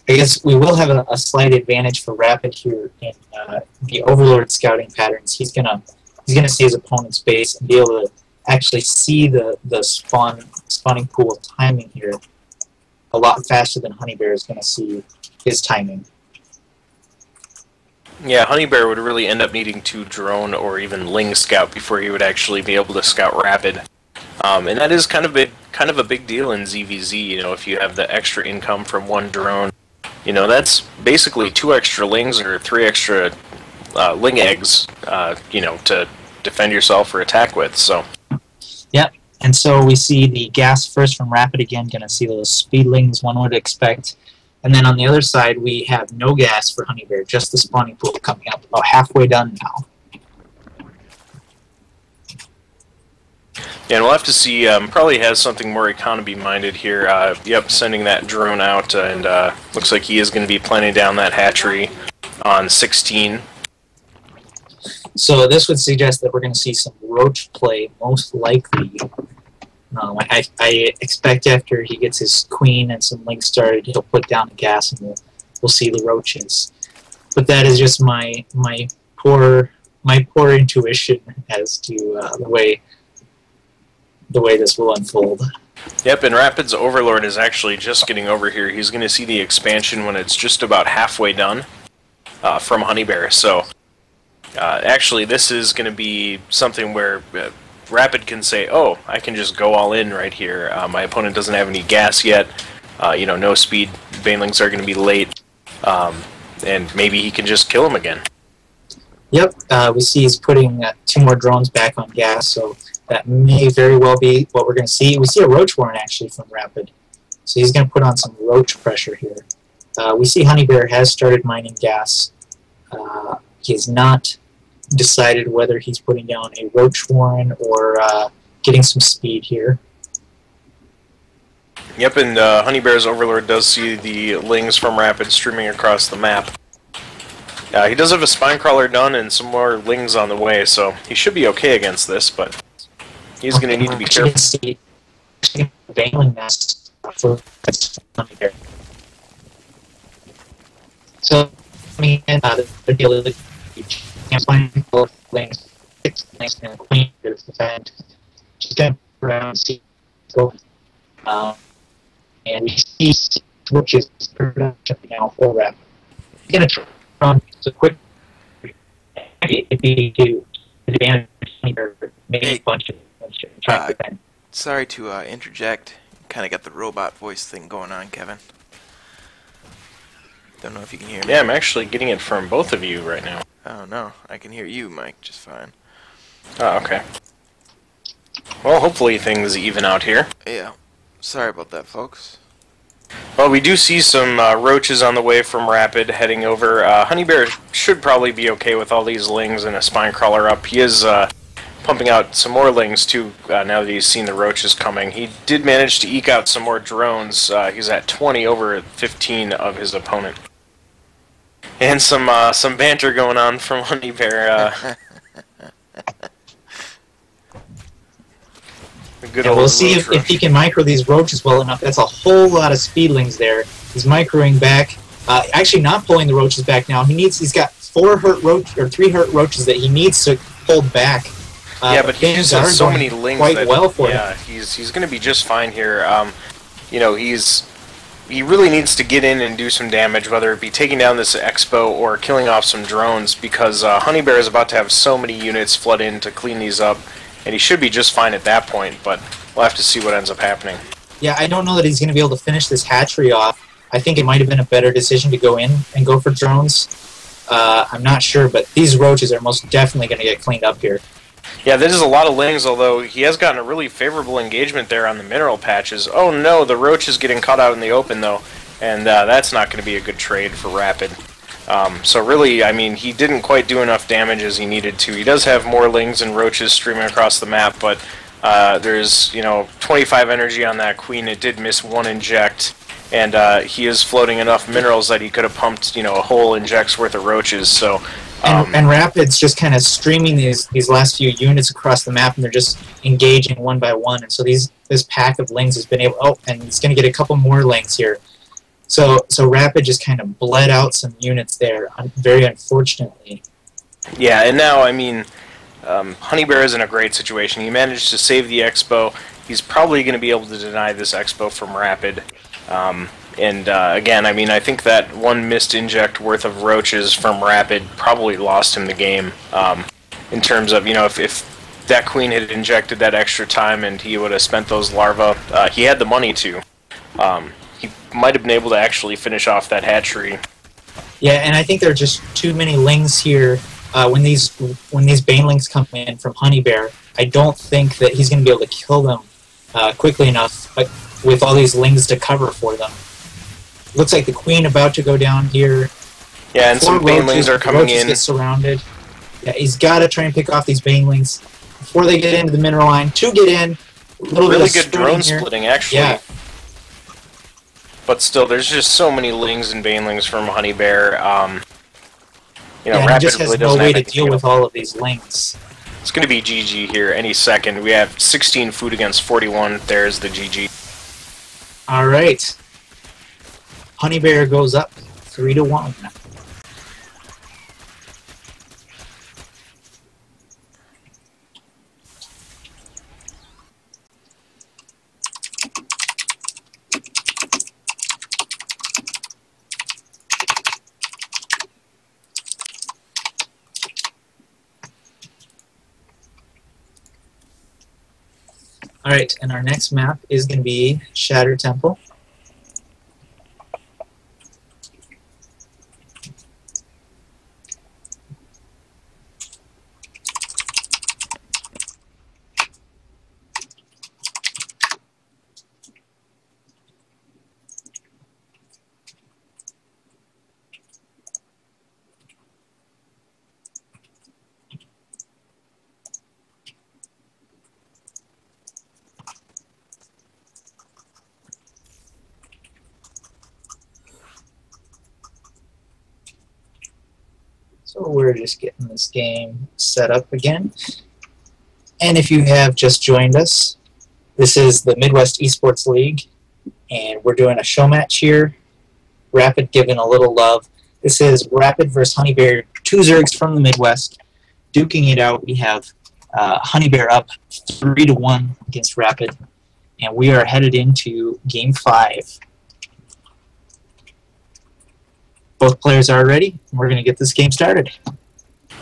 I guess we will have a slight advantage for Rappid here in the Overlord scouting patterns. He's gonna see his opponent's base and be able to actually see the spawning pool timing here a lot faster than HoneyBear is gonna see his timing. Yeah, HoneyBear would really end up needing to drone or even ling scout before he would actually be able to scout Rappid. And that is kind of a big deal in ZVZ. If you have the extra income from one drone. That's basically 2 extra lings or 3 extra ling eggs, to defend yourself or attack with. So. Yep, and so we see the gas first from Rappid again, going to see those speedlings one would expect. And then on the other side, we have no gas for HoneyBear, just the spawning pool coming up, about halfway done now. Yeah, and we'll have to see, probably has something more economy-minded here. Yep, sending that drone out, and looks like he is going to be planting down that hatchery on 16. So this would suggest that we're going to see some roach play, most likely. I expect after he gets his queen and some links started, he'll put down the gas and we'll see the roaches. But that is just my poor intuition as to the way this will unfold. Yep, and Rapid's Overlord is actually just getting over here. He's going to see the expansion when it's just about halfway done from HoneyBear. So actually this is going to be something where Rappid can say, oh, I can just go all in right here. My opponent doesn't have any gas yet. No speed. Banelings are going to be late. and maybe he can just kill him again. Yep, we see he's putting 2 more drones back on gas, so that may very well be what we're going to see. We see a roach warren actually from Rappid, so he's going to put on some roach pressure here. We see HoneyBear has started mining gas. He has not decided whether he's putting down a roach warren or getting some speed here. Yep, and HoneyBear's Overlord does see the lings from Rappid streaming across the map. He does have a spine crawler done and some more lings on the way, so he should be okay against this, but he's going to need to be careful. So, I mean, the deal is you can't find both lings, 6 lings, and a queen to defend. Just going to around and see go. And we see switches production now for Rappid. He's going to try so quick. It'd be to advantage or maybe a bunch of trying to sorry to interject. Kind of got the robot voice thing going on, Kevin. Don't know if you can hear me. Yeah, I'm actually getting it from both of you right now. Oh no, I can hear you, Mike, just fine. Oh, okay. Well, hopefully things even out here. Yeah, sorry about that, folks. Well, we do see some roaches on the way from Rappid heading over. HoneyBear should probably be okay with all these lings and a spine crawler up. He is pumping out some more lings too now that he's seen the roaches coming. He did manage to eke out some more drones. He's at 20 over 15 of his opponent. And some banter going on from HoneyBear. And we'll see if he can micro these roaches well enough. That's a whole lot of speedlings there. He's microing back. Actually, not pulling the roaches back now. He's got 3 hurt roaches that he needs to pull back. Yeah, but he just has so many lings quite that, well for him. Yeah, he's going to be just fine here. You know, he really needs to get in and do some damage, whether it be taking down this expo or killing off some drones, because HoneyBear is about to have so many units flood in to clean these up. And he should be just fine at that point, but we'll have to see what ends up happening. Yeah, I don't know that he's going to be able to finish this hatchery off. I think it might have been a better decision to go in and go for drones. I'm not sure, but these roaches are most definitely going to get cleaned up here. Yeah, this is a lot of lings, although he has gotten a really favorable engagement there on the mineral patches. Oh no, the roach is getting caught out in the open, though, and that's not going to be a good trade for Rappid. So really, I mean, he didn't quite do enough damage as he needed to. He does have more lings and roaches streaming across the map, but there's, 25 energy on that queen. It did miss 1 inject, and he is floating enough minerals that he could have pumped, a whole inject's worth of roaches. So, and Rappid's just kind of streaming these last few units across the map, and they're just engaging one by one. And so this pack of lings has been able. Oh, and he's going to get a couple more lings here. So Rappid just kind of bled out some units there, very unfortunately. Yeah, and now, I mean, HoneyBear is in a great situation. He managed to save the expo. He's probably going to be able to deny this expo from Rappid. Again, I mean, I think that 1 missed inject worth of roaches from Rappid probably lost him the game. In terms of, if that queen had injected that extra time and he would have spent those larvae, he had the money to. He might have been able to actually finish off that hatchery. Yeah, and I think there are just too many lings here. When these banelings come in from HoneyBear, I don't think that he's going to be able to kill them quickly enough with all these lings to cover for them. Looks like the queen about to go down here. Yeah, and some banelings are coming in. Get surrounded. Yeah, he's got to try and pick off these banelings before they get into the mineral line. 2 get in. Really good drone splitting, actually. Yeah. But still, there's just so many lings and banelings from HoneyBear. Rappid just has no way to deal with all of these lings. It's going to be GG here any second. We have 16 food against 41. There's the GG. All right. HoneyBear goes up 3-1. Alright, and our next map is going to be Shatter Temple. So we're just getting this game set up again. And if you have just joined us, this is the Midwest Esports League, and we're doing a show match here. Rappid giving a little love. This is Rappid versus HoneyBear, two Zergs from the Midwest. Duking it out, we have HoneyBear up 3-1 against Rappid, and we are headed into Game 5. Both players are ready, and we're going to get this game started.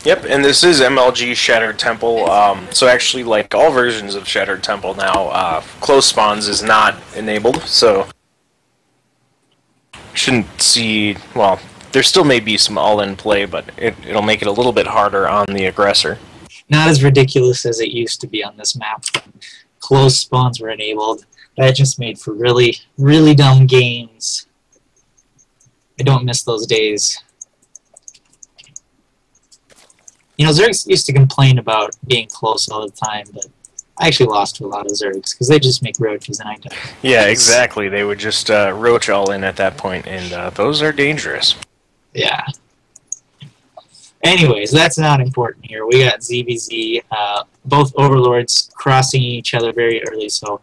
Yep, and this is MLG Shattered Temple. So actually, like all versions of Shattered Temple now, close spawns is not enabled, so shouldn't see, well, there still may be some all-in play, but it'll make it a little bit harder on the aggressor. Not as ridiculous as it used to be on this map. Close spawns were enabled. That just made for really, really dumb games. I don't miss those days. You know, Zergs used to complain about being close all the time, but I actually lost to a lot of Zergs because they just make roaches and I die. Yeah, exactly. They would just roach all in at that point, and those are dangerous. Yeah. Anyways, that's not important here. We got ZVZ, both Overlords crossing each other very early, so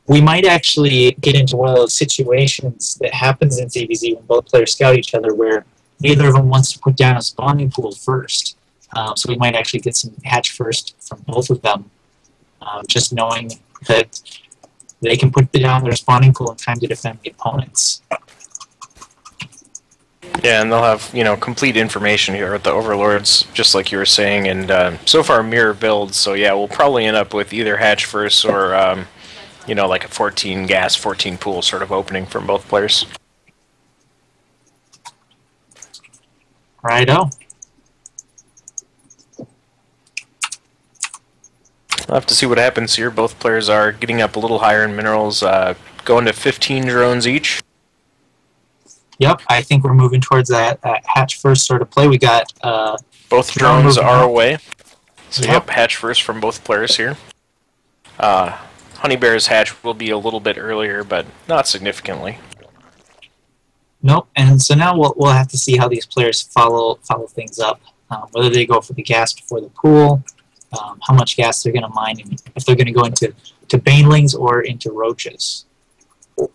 we might actually get into one of those situations that happens in ZVZ when both players scout each other where neither of them wants to put down a spawning pool first. So we might actually get some hatch first from both of them, just knowing that they can put down their spawning pool in time to defend the opponents. Yeah, and they'll have, you know, complete information here at the Overlords, just like you were saying, and so far mirror builds, so yeah, we'll probably end up with either hatch first or, you know, like a 14 gas, 14 pool sort of opening from both players. Righto. We'll have to see what happens here. Both players are getting up a little higher in minerals, going to 15 drones each. Yep, I think we're moving towards that hatch first sort of play. We got both drones are away. So yep, hatch first from both players here. HoneyBear's hatch will be a little bit earlier, but not significantly. Nope, and so now we'll have to see how these players follow things up. Whether they go for the gas before the pool, how much gas they're going to mine, and if they're going to go into banelings or into roaches,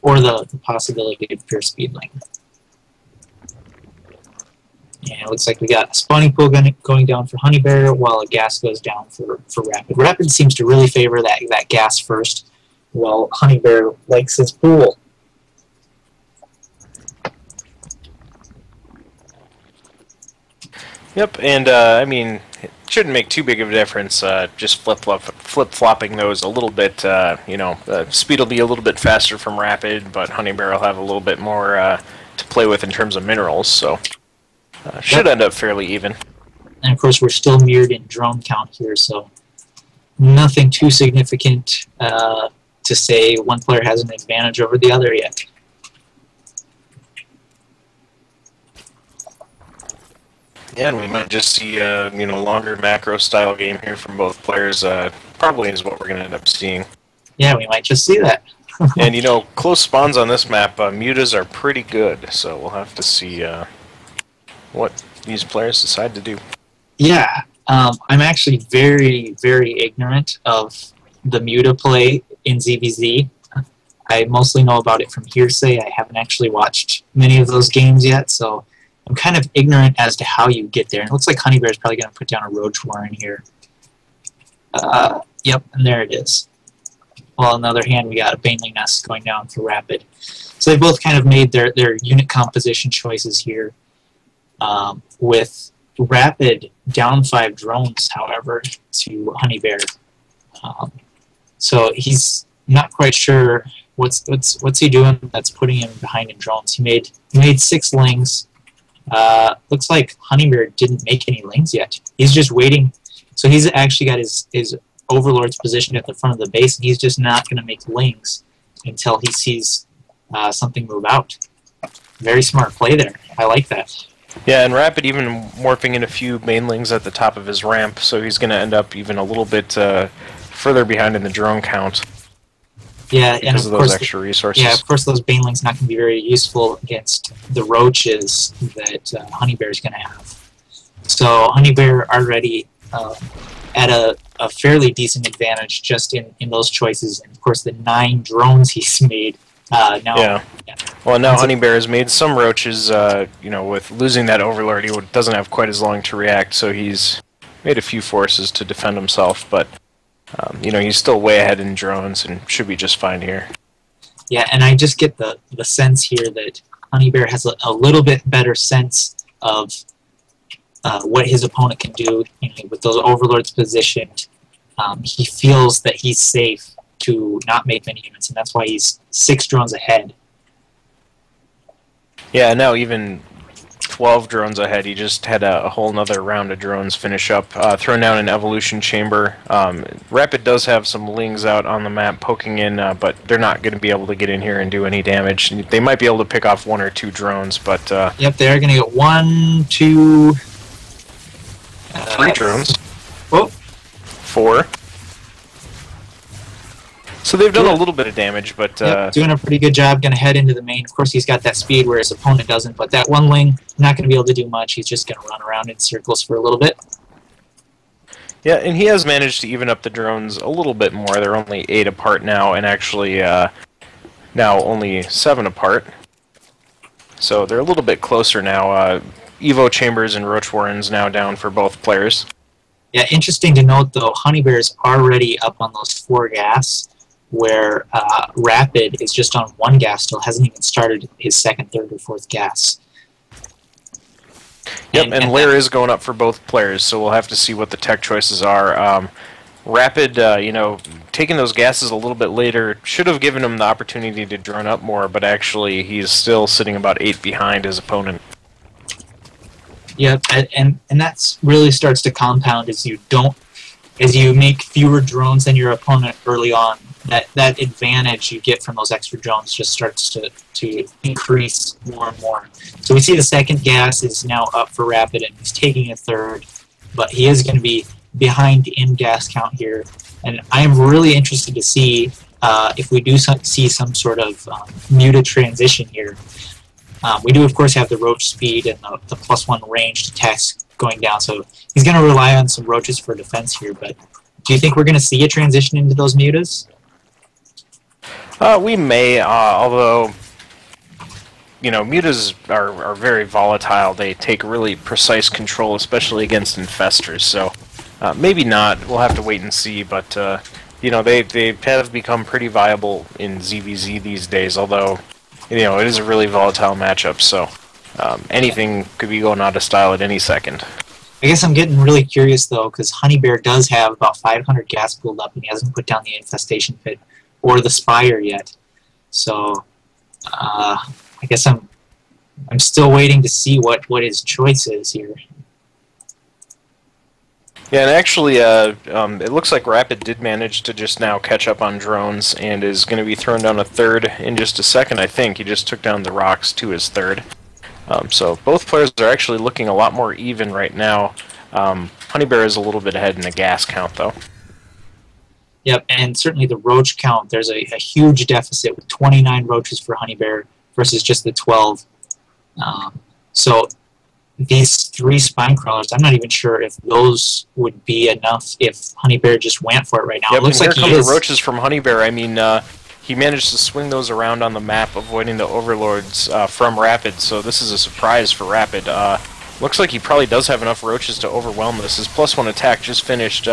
or the possibility of pure speedling. And it looks like we got a spawning pool going down for HoneyBear, while a gas goes down for Rappid. Rappid seems to really favor that gas first, while HoneyBear likes his pool. Yep, and I mean, it shouldn't make too big of a difference. Just flip-flopping those a little bit. You know, speed will be a little bit faster from Rappid, but HoneyBear will have a little bit more to play with in terms of minerals, so should end up fairly even. And of course, we're still mirrored in drone count here, so nothing too significant to say one player has an advantage over the other yet. Yeah, and we might just see you know, longer macro style game here from both players. Probably is what we're going to end up seeing. Yeah, we might just see that. And you know, close spawns on this map, mutas are pretty good, so we'll have to see what these players decide to do. Yeah, I'm actually very, very ignorant of the muta play in ZVZ. I mostly know about it from hearsay. I haven't actually watched many of those games yet, so I'm kind of ignorant as to how you get there. And it looks like HoneyBear is probably going to put down a roach warren here. Yep, and there it is. Well, on the other hand, we got a baneling nest going down for Rappid. So they both kind of made their unit composition choices here. With Rappid down 5 drones, however, to HoneyBear. So he's not quite sure what's he doing that's putting him behind in drones. He made 6 lings. Looks like HoneyBear didn't make any lings yet. He's just waiting. So he's actually got his Overlords positioned at the front of the base, and he's just not going to make lings until he sees something move out. Very smart play there. I like that. Yeah, and Rappid even morphing in a few mainlings at the top of his ramp, so he's going to end up even a little bit further behind in the drone count. Yeah, because of those extra resources. Yeah, of course, those banelings not going to be very useful against the roaches that HoneyBear is going to have. So HoneyBear already at a fairly decent advantage just in those choices, and of course the 9 drones he's made. Yeah. Well, now HoneyBear has made some roaches. With losing that Overlord, he doesn't have quite as long to react, so he's made a few forces to defend himself. But he's still way ahead in drones and should be just fine here. Yeah, and I just get the sense here that HoneyBear has a little bit better sense of what his opponent can do with those Overlords positioned. He feels that he's safe to not make many units, and that's why he's 6 drones ahead. Yeah, now even 12 drones ahead. He just had a whole nother round of drones finish up, throwing down an evolution chamber. Rappid does have some lings out on the map poking in, but they're not going to be able to get in here and do any damage. They might be able to pick off 1 or 2 drones, but... Yep, they're going to get 1, 2... 3 drones. Oh. 4. So they've done a little bit of damage, but... Yep, doing a pretty good job, going to head into the main. Of course, he's got that speed where his opponent doesn't, but that 1 ling, not going to be able to do much. He's just going to run around in circles for a little bit. Yeah, and he has managed to even up the drones a little bit more. They're only 8 apart now, and actually now only 7 apart. So they're a little bit closer now. Evo Chambers and Roach Warrens now down for both players. Yeah, interesting to note, though, HoneyBear's already up on those 4 gas, where Rappid is just on 1 gas, still hasn't even started his 2nd, 3rd, or 4th gas. Yep, and Lair is going up for both players, so we'll have to see what the tech choices are. Rappid, taking those gases a little bit later should have given him the opportunity to drone up more, but actually he's still sitting about 8 behind his opponent. Yeah, and that really starts to compound as you make fewer drones than your opponent early on. That advantage you get from those extra drones just starts to increase more and more. So we see the 2nd gas is now up for Rappid, and he's taking a 3rd, but he is going to be behind in gas count here. And I am really interested to see if we do see some sort of muted transition here. We do, of course, have the roach speed and the +1 ranged attacks going down, so he's going to rely on some roaches for defense here, but do you think we're going to see a transition into those mutas? We may, although, mutas are very volatile. They take really precise control, especially against infestors, so maybe not. We'll have to wait and see, but, they have become pretty viable in ZVZ these days, although, it is a really volatile matchup, so anything could be going out of style at any second. I guess I'm getting really curious, though, because HoneyBear does have about 500 gas pulled up, and he hasn't put down the infestation pit or the spire yet. So I guess I'm still waiting to see what his choice is here. Yeah, and actually, it looks like Rappid did manage to just now catch up on drones and is going to be throwing down a 3rd in just a second, I think. He just took down the rocks to his 3rd. So both players are actually looking a lot more even right now. HoneyBear is a little bit ahead in the gas count, though. Yep, and certainly the roach count, there's a huge deficit with 29 roaches for HoneyBear versus just the 12. So these 3 spine crawlers, I'm not even sure if those would be enough if HoneyBear just went for it right now. Yep, it looks like here come the roaches from HoneyBear. I mean, he managed to swing those around on the map, avoiding the overlords from Rappid, so this is a surprise for Rappid. Looks like he probably does have enough roaches to overwhelm this. His +1 attack just finished,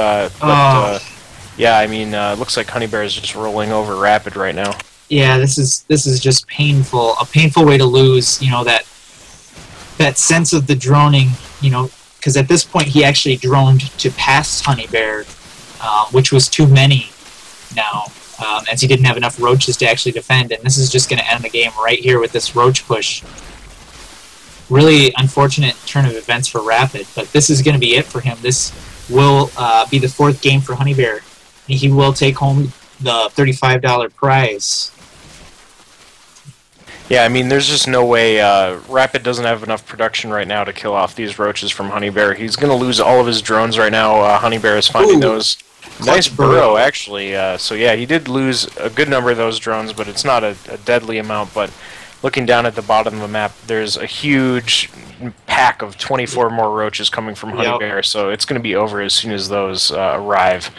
yeah, I mean, looks like HoneyBear is just rolling over Rappid right now. Yeah, this is just painful. A painful way to lose, that sense of the droning, because at this point he actually droned to pass HoneyBear, which was too many now, as he didn't have enough roaches to actually defend, and this is just going to end the game right here with this roach push. Really unfortunate turn of events for Rappid, but this is going to be it for him. This will be the 4th game for HoneyBear. He will take home the $35 prize. Yeah, I mean, there's just no way Rappid doesn't have enough production right now to kill off these roaches from HoneyBear. He's going to lose all of his drones right now. HoneyBear is finding those. Nice burrow, actually. So yeah, he did lose a good number of those drones, but it's not a deadly amount. But looking down at the bottom of the map, there's a huge pack of 24 more roaches coming from HoneyBear, so it's going to be over as soon as those arrive.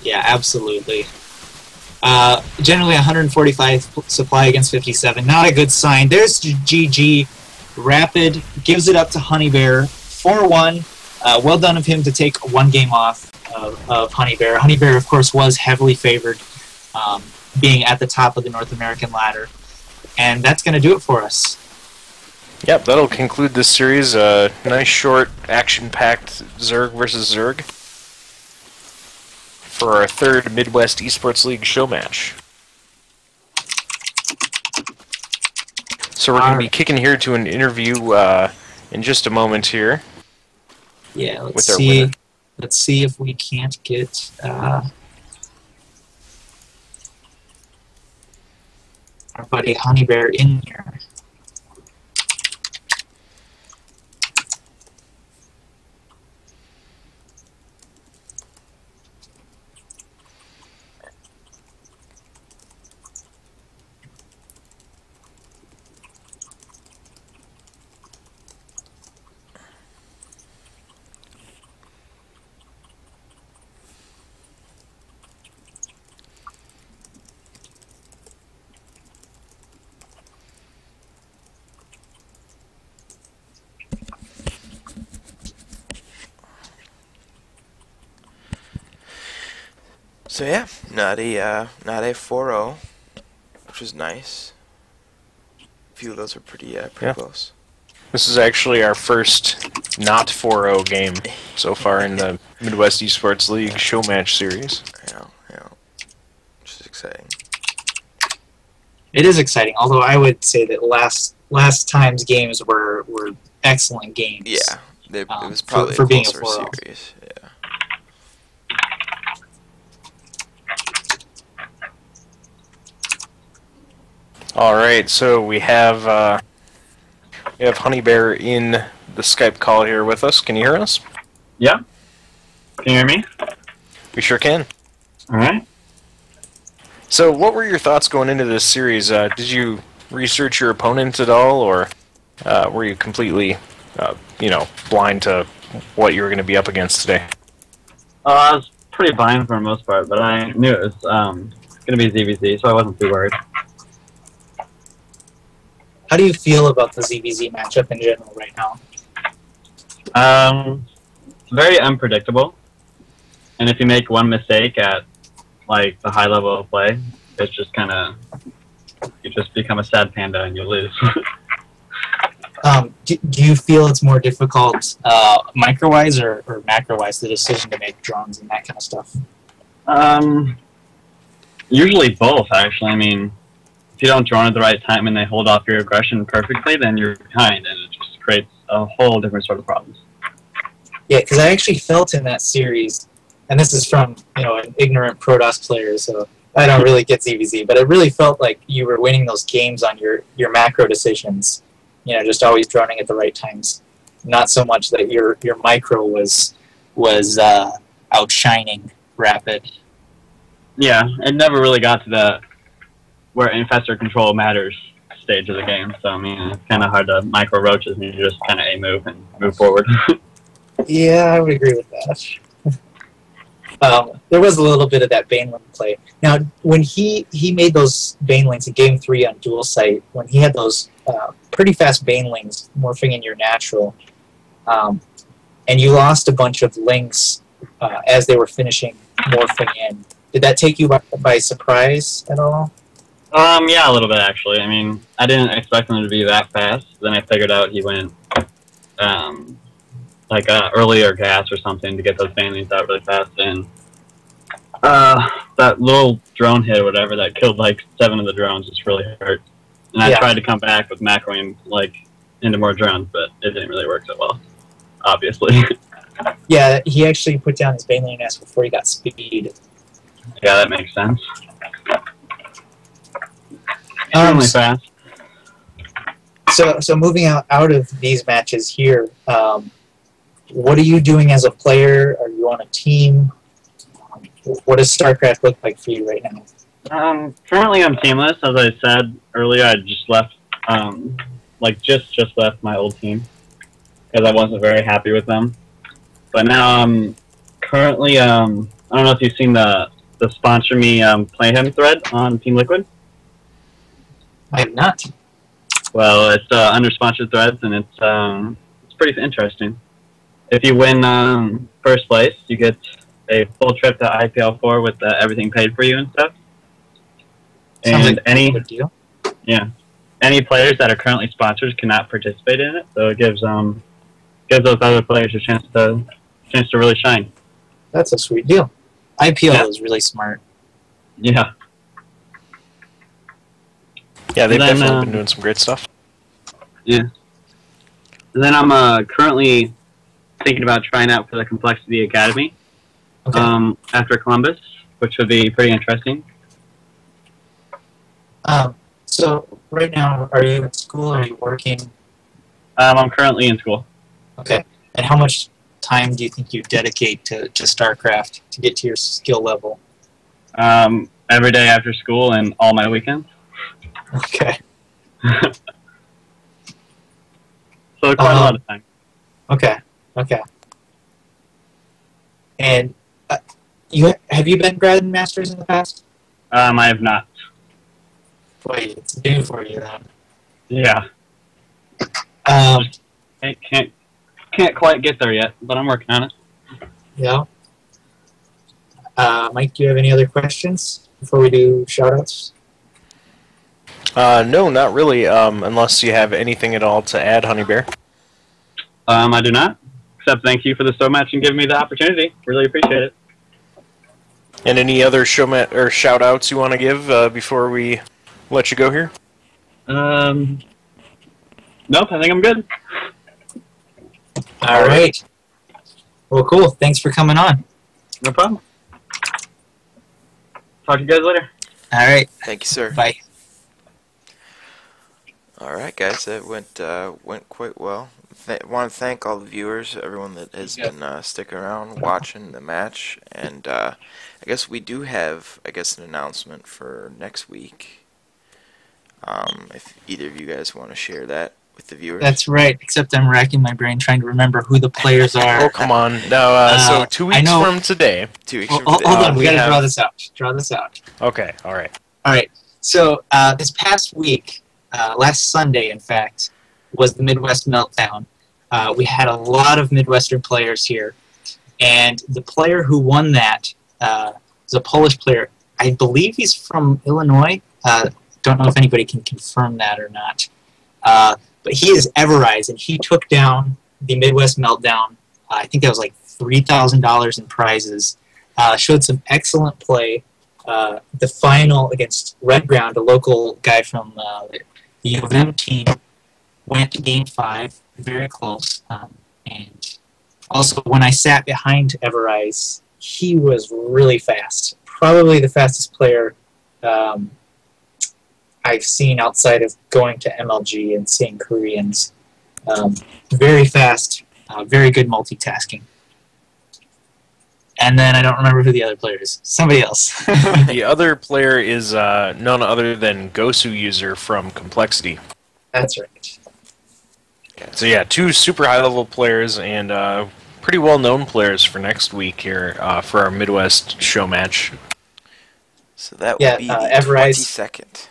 Yeah, absolutely. Generally 145 supply against 57. Not a good sign. There's GG. Rappid gives it up to HoneyBear 4-1. Well done of him to take one game off of HoneyBear. HoneyBear, of course, was heavily favored, being at the top of the North American ladder. And that's going to do it for us. Yep, that'll conclude this series. Nice, short, action-packed Zerg versus Zerg for our third Midwest Esports League show match. So we're going to be kicking here to an interview in just a moment here. Yeah, let's see. Let's see if we can't get our buddy HoneyBear in here. So yeah, not a 4-0, which is nice. A few of those are pretty close. This is actually our first not 4-0 game so far in the Midwest Esports League show match series. Yeah, which is exciting. It is exciting, although I would say that last time's games were excellent games. Yeah, it was probably for being a closer 4-0 series. Yeah. All right, so we have HoneyBear in the Skype call here with us. Can you hear us? Yeah. Can you hear me? We sure can. All right. So, what were your thoughts going into this series? Did you research your opponent at all, or were you completely, blind to what you were going to be up against today? I was pretty blind for the most part, but I knew it was going to be ZVZ, so I wasn't too worried. How do you feel about the ZVZ matchup in general right now? Very unpredictable, and if you make one mistake at like the high level of play, it's just kind of you just become a sad panda and you lose. Do you feel it's more difficult micro-wise or macro-wise, the decision to make drones and that kind of stuff? Usually both, actually. I mean, if you don't drone at the right time and they hold off your aggression perfectly, then you're behind, and it just creates a whole different sort of problems. Yeah, because I actually felt in that series, and this is from an ignorant Protoss player, so I don't really get ZVZ, but it really felt like you were winning those games on your macro decisions. Just always droning at the right times. Not so much that your micro was outshining Rappid. Yeah, it never really got to the where infestor control matters stage of the game. So I mean, it's kind of hard to micro roaches, and you just kind of move and move forward. Yeah, I would agree with that. There was a little bit of that Baneling play. Now, when he made those Banelings in Game 3 on dual site, when he had those pretty fast Banelings morphing in your natural, and you lost a bunch of Lings as they were finishing morphing in, did that take you by surprise at all? Yeah, a little bit actually. I mean, I didn't expect him to be that fast. Then I figured out he went like earlier gas or something to get those Banelings out really fast, and that little drone hit or whatever that killed like 7 of the drones just really hurt. And I tried to come back with macroing like into more drones, but it didn't really work so well, obviously. Yeah, he actually put down his Baneling nest before he got speed. Yeah, that makes sense. Extremely fast. So moving out of these matches here, what are you doing as a player? Are you on a team? What does StarCraft look like for you right now? Currently I'm teamless. As I said earlier, I just left, just left my old team because I wasn't very happy with them. But now I'm currently, I don't know if you've seen the sponsor me play him thread on Team Liquid. I have not. Well, it's under sponsored threads, and it's pretty interesting. If you win first place, you get a full trip to IPL4 with everything paid for you and stuff. Sounds And like a good deal. any players that are currently sponsors cannot participate in it, so it gives those other players a chance to really shine. That's a sweet deal. IPL is really smart. Yeah. Yeah, they've then, definitely been doing some great stuff. Yeah. And then I'm currently thinking about trying out for the Complexity Academy after Columbus, which would be pretty interesting. So right now, are you in school or are you working? I'm currently in school. Okay. And how much time do you think you dedicate to StarCraft to get to your skill level? Every day after school and all my weekends. Okay. So quite a lot of time. Okay. Okay. And have you been Grandmasters in the past? I have not. Boy, it's new for you then. Yeah. Can't quite get there yet, but I'm working on it. Yeah. Mike, do you have any other questions before we do shoutouts? No, not really, unless you have anything at all to add, HoneyBear. I do not, except thank you for the SHOWMATCH and giving me the opportunity. Really appreciate it. And any other shout-outs you want to give before we let you go here? Nope, I think I'm good. All right. Well, cool. Thanks for coming on. No problem. Talk to you guys later. All right. Thank you, sir. Bye. All right, guys, that went quite well. Want to thank all the viewers, everyone that has been sticking around, watching the match, and I guess we do have, an announcement for next week. If either of you guys want to share that with the viewers. That's right, except I'm racking my brain trying to remember who the players are. Oh, come on. No, so 2 weeks from today. 2 weeks from Hold today. on, we got to draw this out. Draw this out. Okay, all right. All right. So this past week, last Sunday, in fact, was the Midwest Meltdown. We had a lot of Midwestern players here, and the player who won that was a Polish player. I believe he's from Illinois. Don't know if anybody can confirm that or not. But he is Everrise, and he took down the Midwest Meltdown. I think that was like $3,000 in prizes. Showed some excellent play. The final against Red Ground, a local guy from the U of M team, went to Game 5, very close. And also, when I sat behind Everrise, he was really fast. Probably the fastest player I've seen outside of going to MLG and seeing Koreans. Very fast, very good multitasking. And then I don't remember who the other player is. Somebody else. The other player is none other than Gosu User from Complexity. That's right. So yeah, 2 super high-level players and pretty well-known players for next week here for our Midwest show match. So that would be the Everrise, 22nd.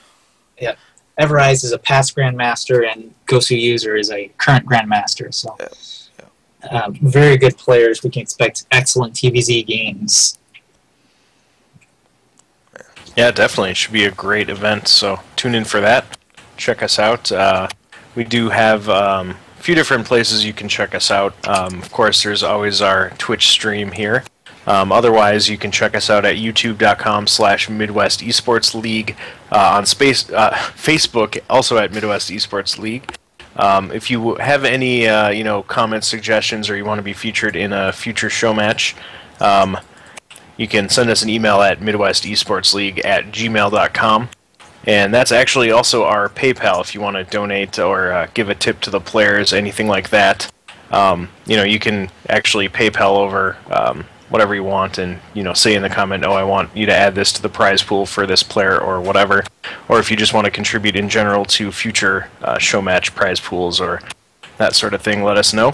Yeah, Everrise is a past Grandmaster, and Gosu User is a current Grandmaster. So, very good players. We can expect excellent TVZ games. Yeah, definitely. It should be a great event, so tune in for that. Check us out. We do have a few different places you can check us out. Of course, there's always our Twitch stream here. Otherwise, you can check us out at youtube.com/MidwestEsportsLeague, on Facebook, also at Midwest Esports League. If you have any comments, suggestions, or you want to be featured in a future show match, you can send us an email at MidwestEsportsLeague@gmail.com. And that's actually also our PayPal if you want to donate or give a tip to the players, anything like that. You can actually PayPal over whatever you want, and say in the comment, oh, I want you to add this to the prize pool for this player or whatever. Or if you just want to contribute in general to future SHOWMATCH prize pools or that sort of thing, let us know.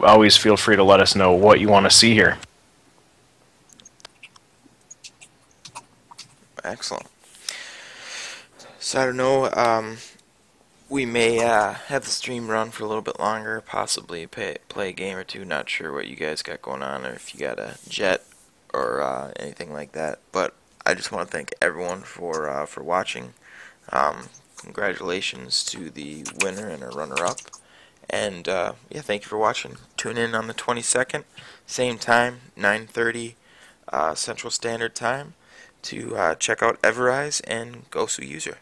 Always feel free to let us know what you want to see here. Excellent. So I don't know, we may have the stream run for a little bit longer, possibly play a game or two. Not sure what you guys got going on, or if you got a jet or anything like that. But I just want to thank everyone for watching. Congratulations to the winner and a runner-up. And yeah, thank you for watching. Tune in on the 22nd, same time, 9:30 Central Standard Time, to check out Everrise and Gosu User.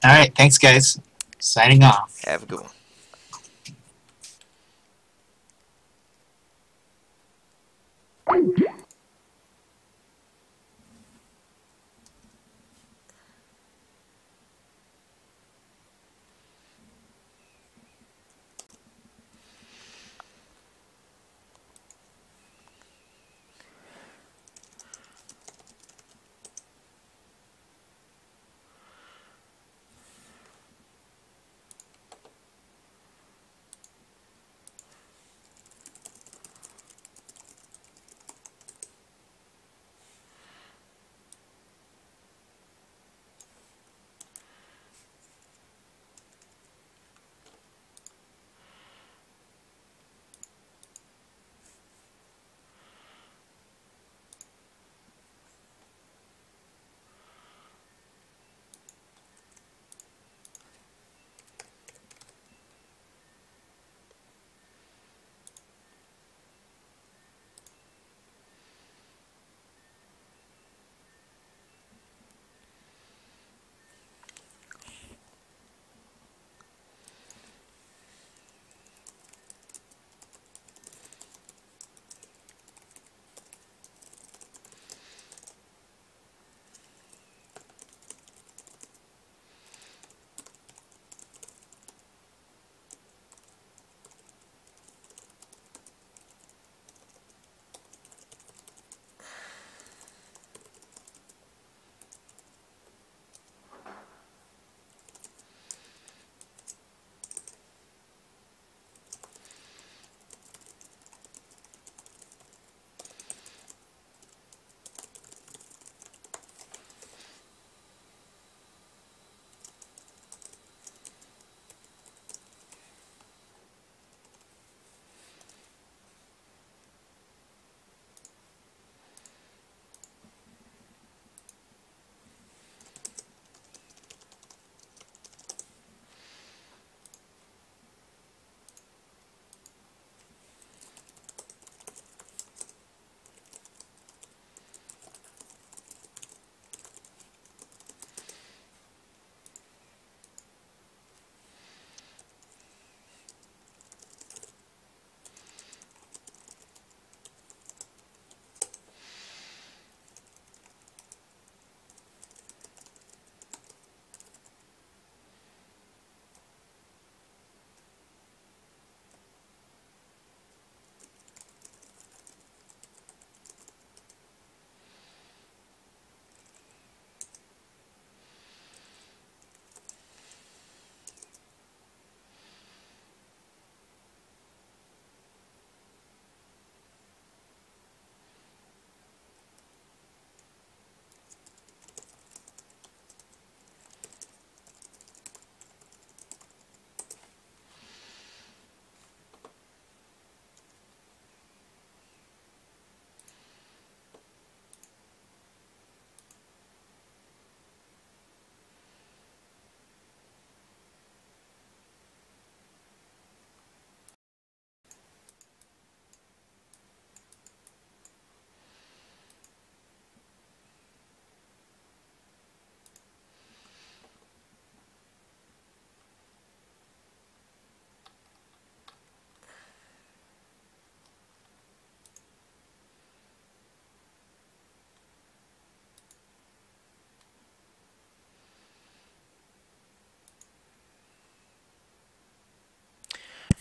All right, thanks, guys. Signing off. Have a good one.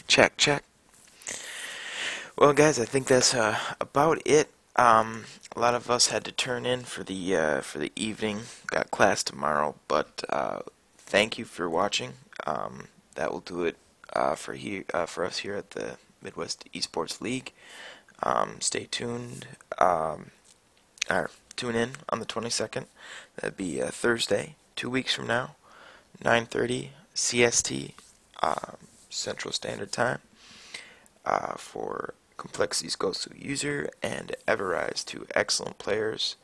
Check, check. Well, guys, I think that's about it. A lot of us had to turn in for the evening. Got class tomorrow, but thank you for watching. That will do it for us here at the Midwest Esports League. Stay tuned. Or tune in on the 22nd. That'd be Thursday, 2 weeks from now, 9:30 CST, Central Standard Time, for Complexities Goes to User and Everrise, two excellent players.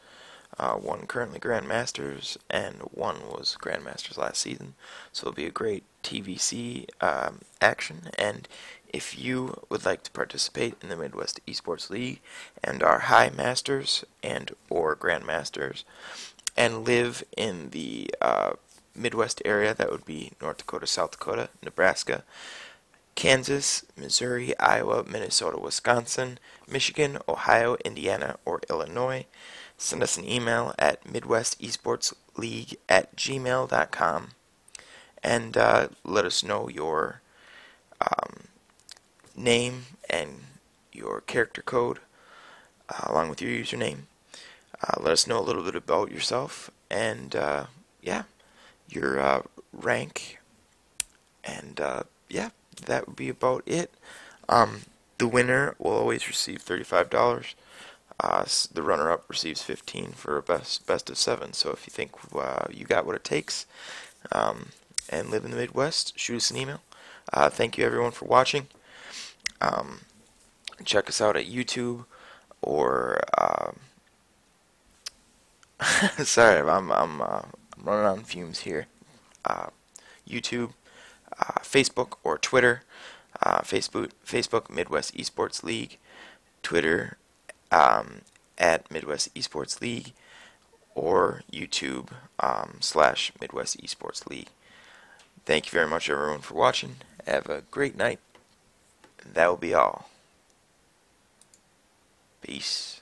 One currently Grandmasters, and one was Grandmasters last season. So it'll be a great TVC action. And if you would like to participate in the Midwest Esports League and are High Masters and or Grandmasters and live in the Midwest area, that would be North Dakota, South Dakota, Nebraska, Kansas, Missouri, Iowa, Minnesota, Wisconsin, Michigan, Ohio, Indiana, or Illinois, send us an email at MidwestEsportsLeague@gmail.com and let us know your name and your character code along with your username. Let us know a little bit about yourself and yeah, your rank, and yeah, that would be about it. The winner will always receive $35. The runner-up receives 15 for a best of 7. So if you think you got what it takes and live in the Midwest, shoot us an email. Thank you everyone for watching. Check us out at YouTube or sorry, I'm running on fumes here. YouTube, Facebook or Twitter. Facebook Midwest Esports League, Twitter at Midwest Esports League, or YouTube / Midwest Esports League. Thank you very much everyone for watching. Have a great night. That will be all. Peace.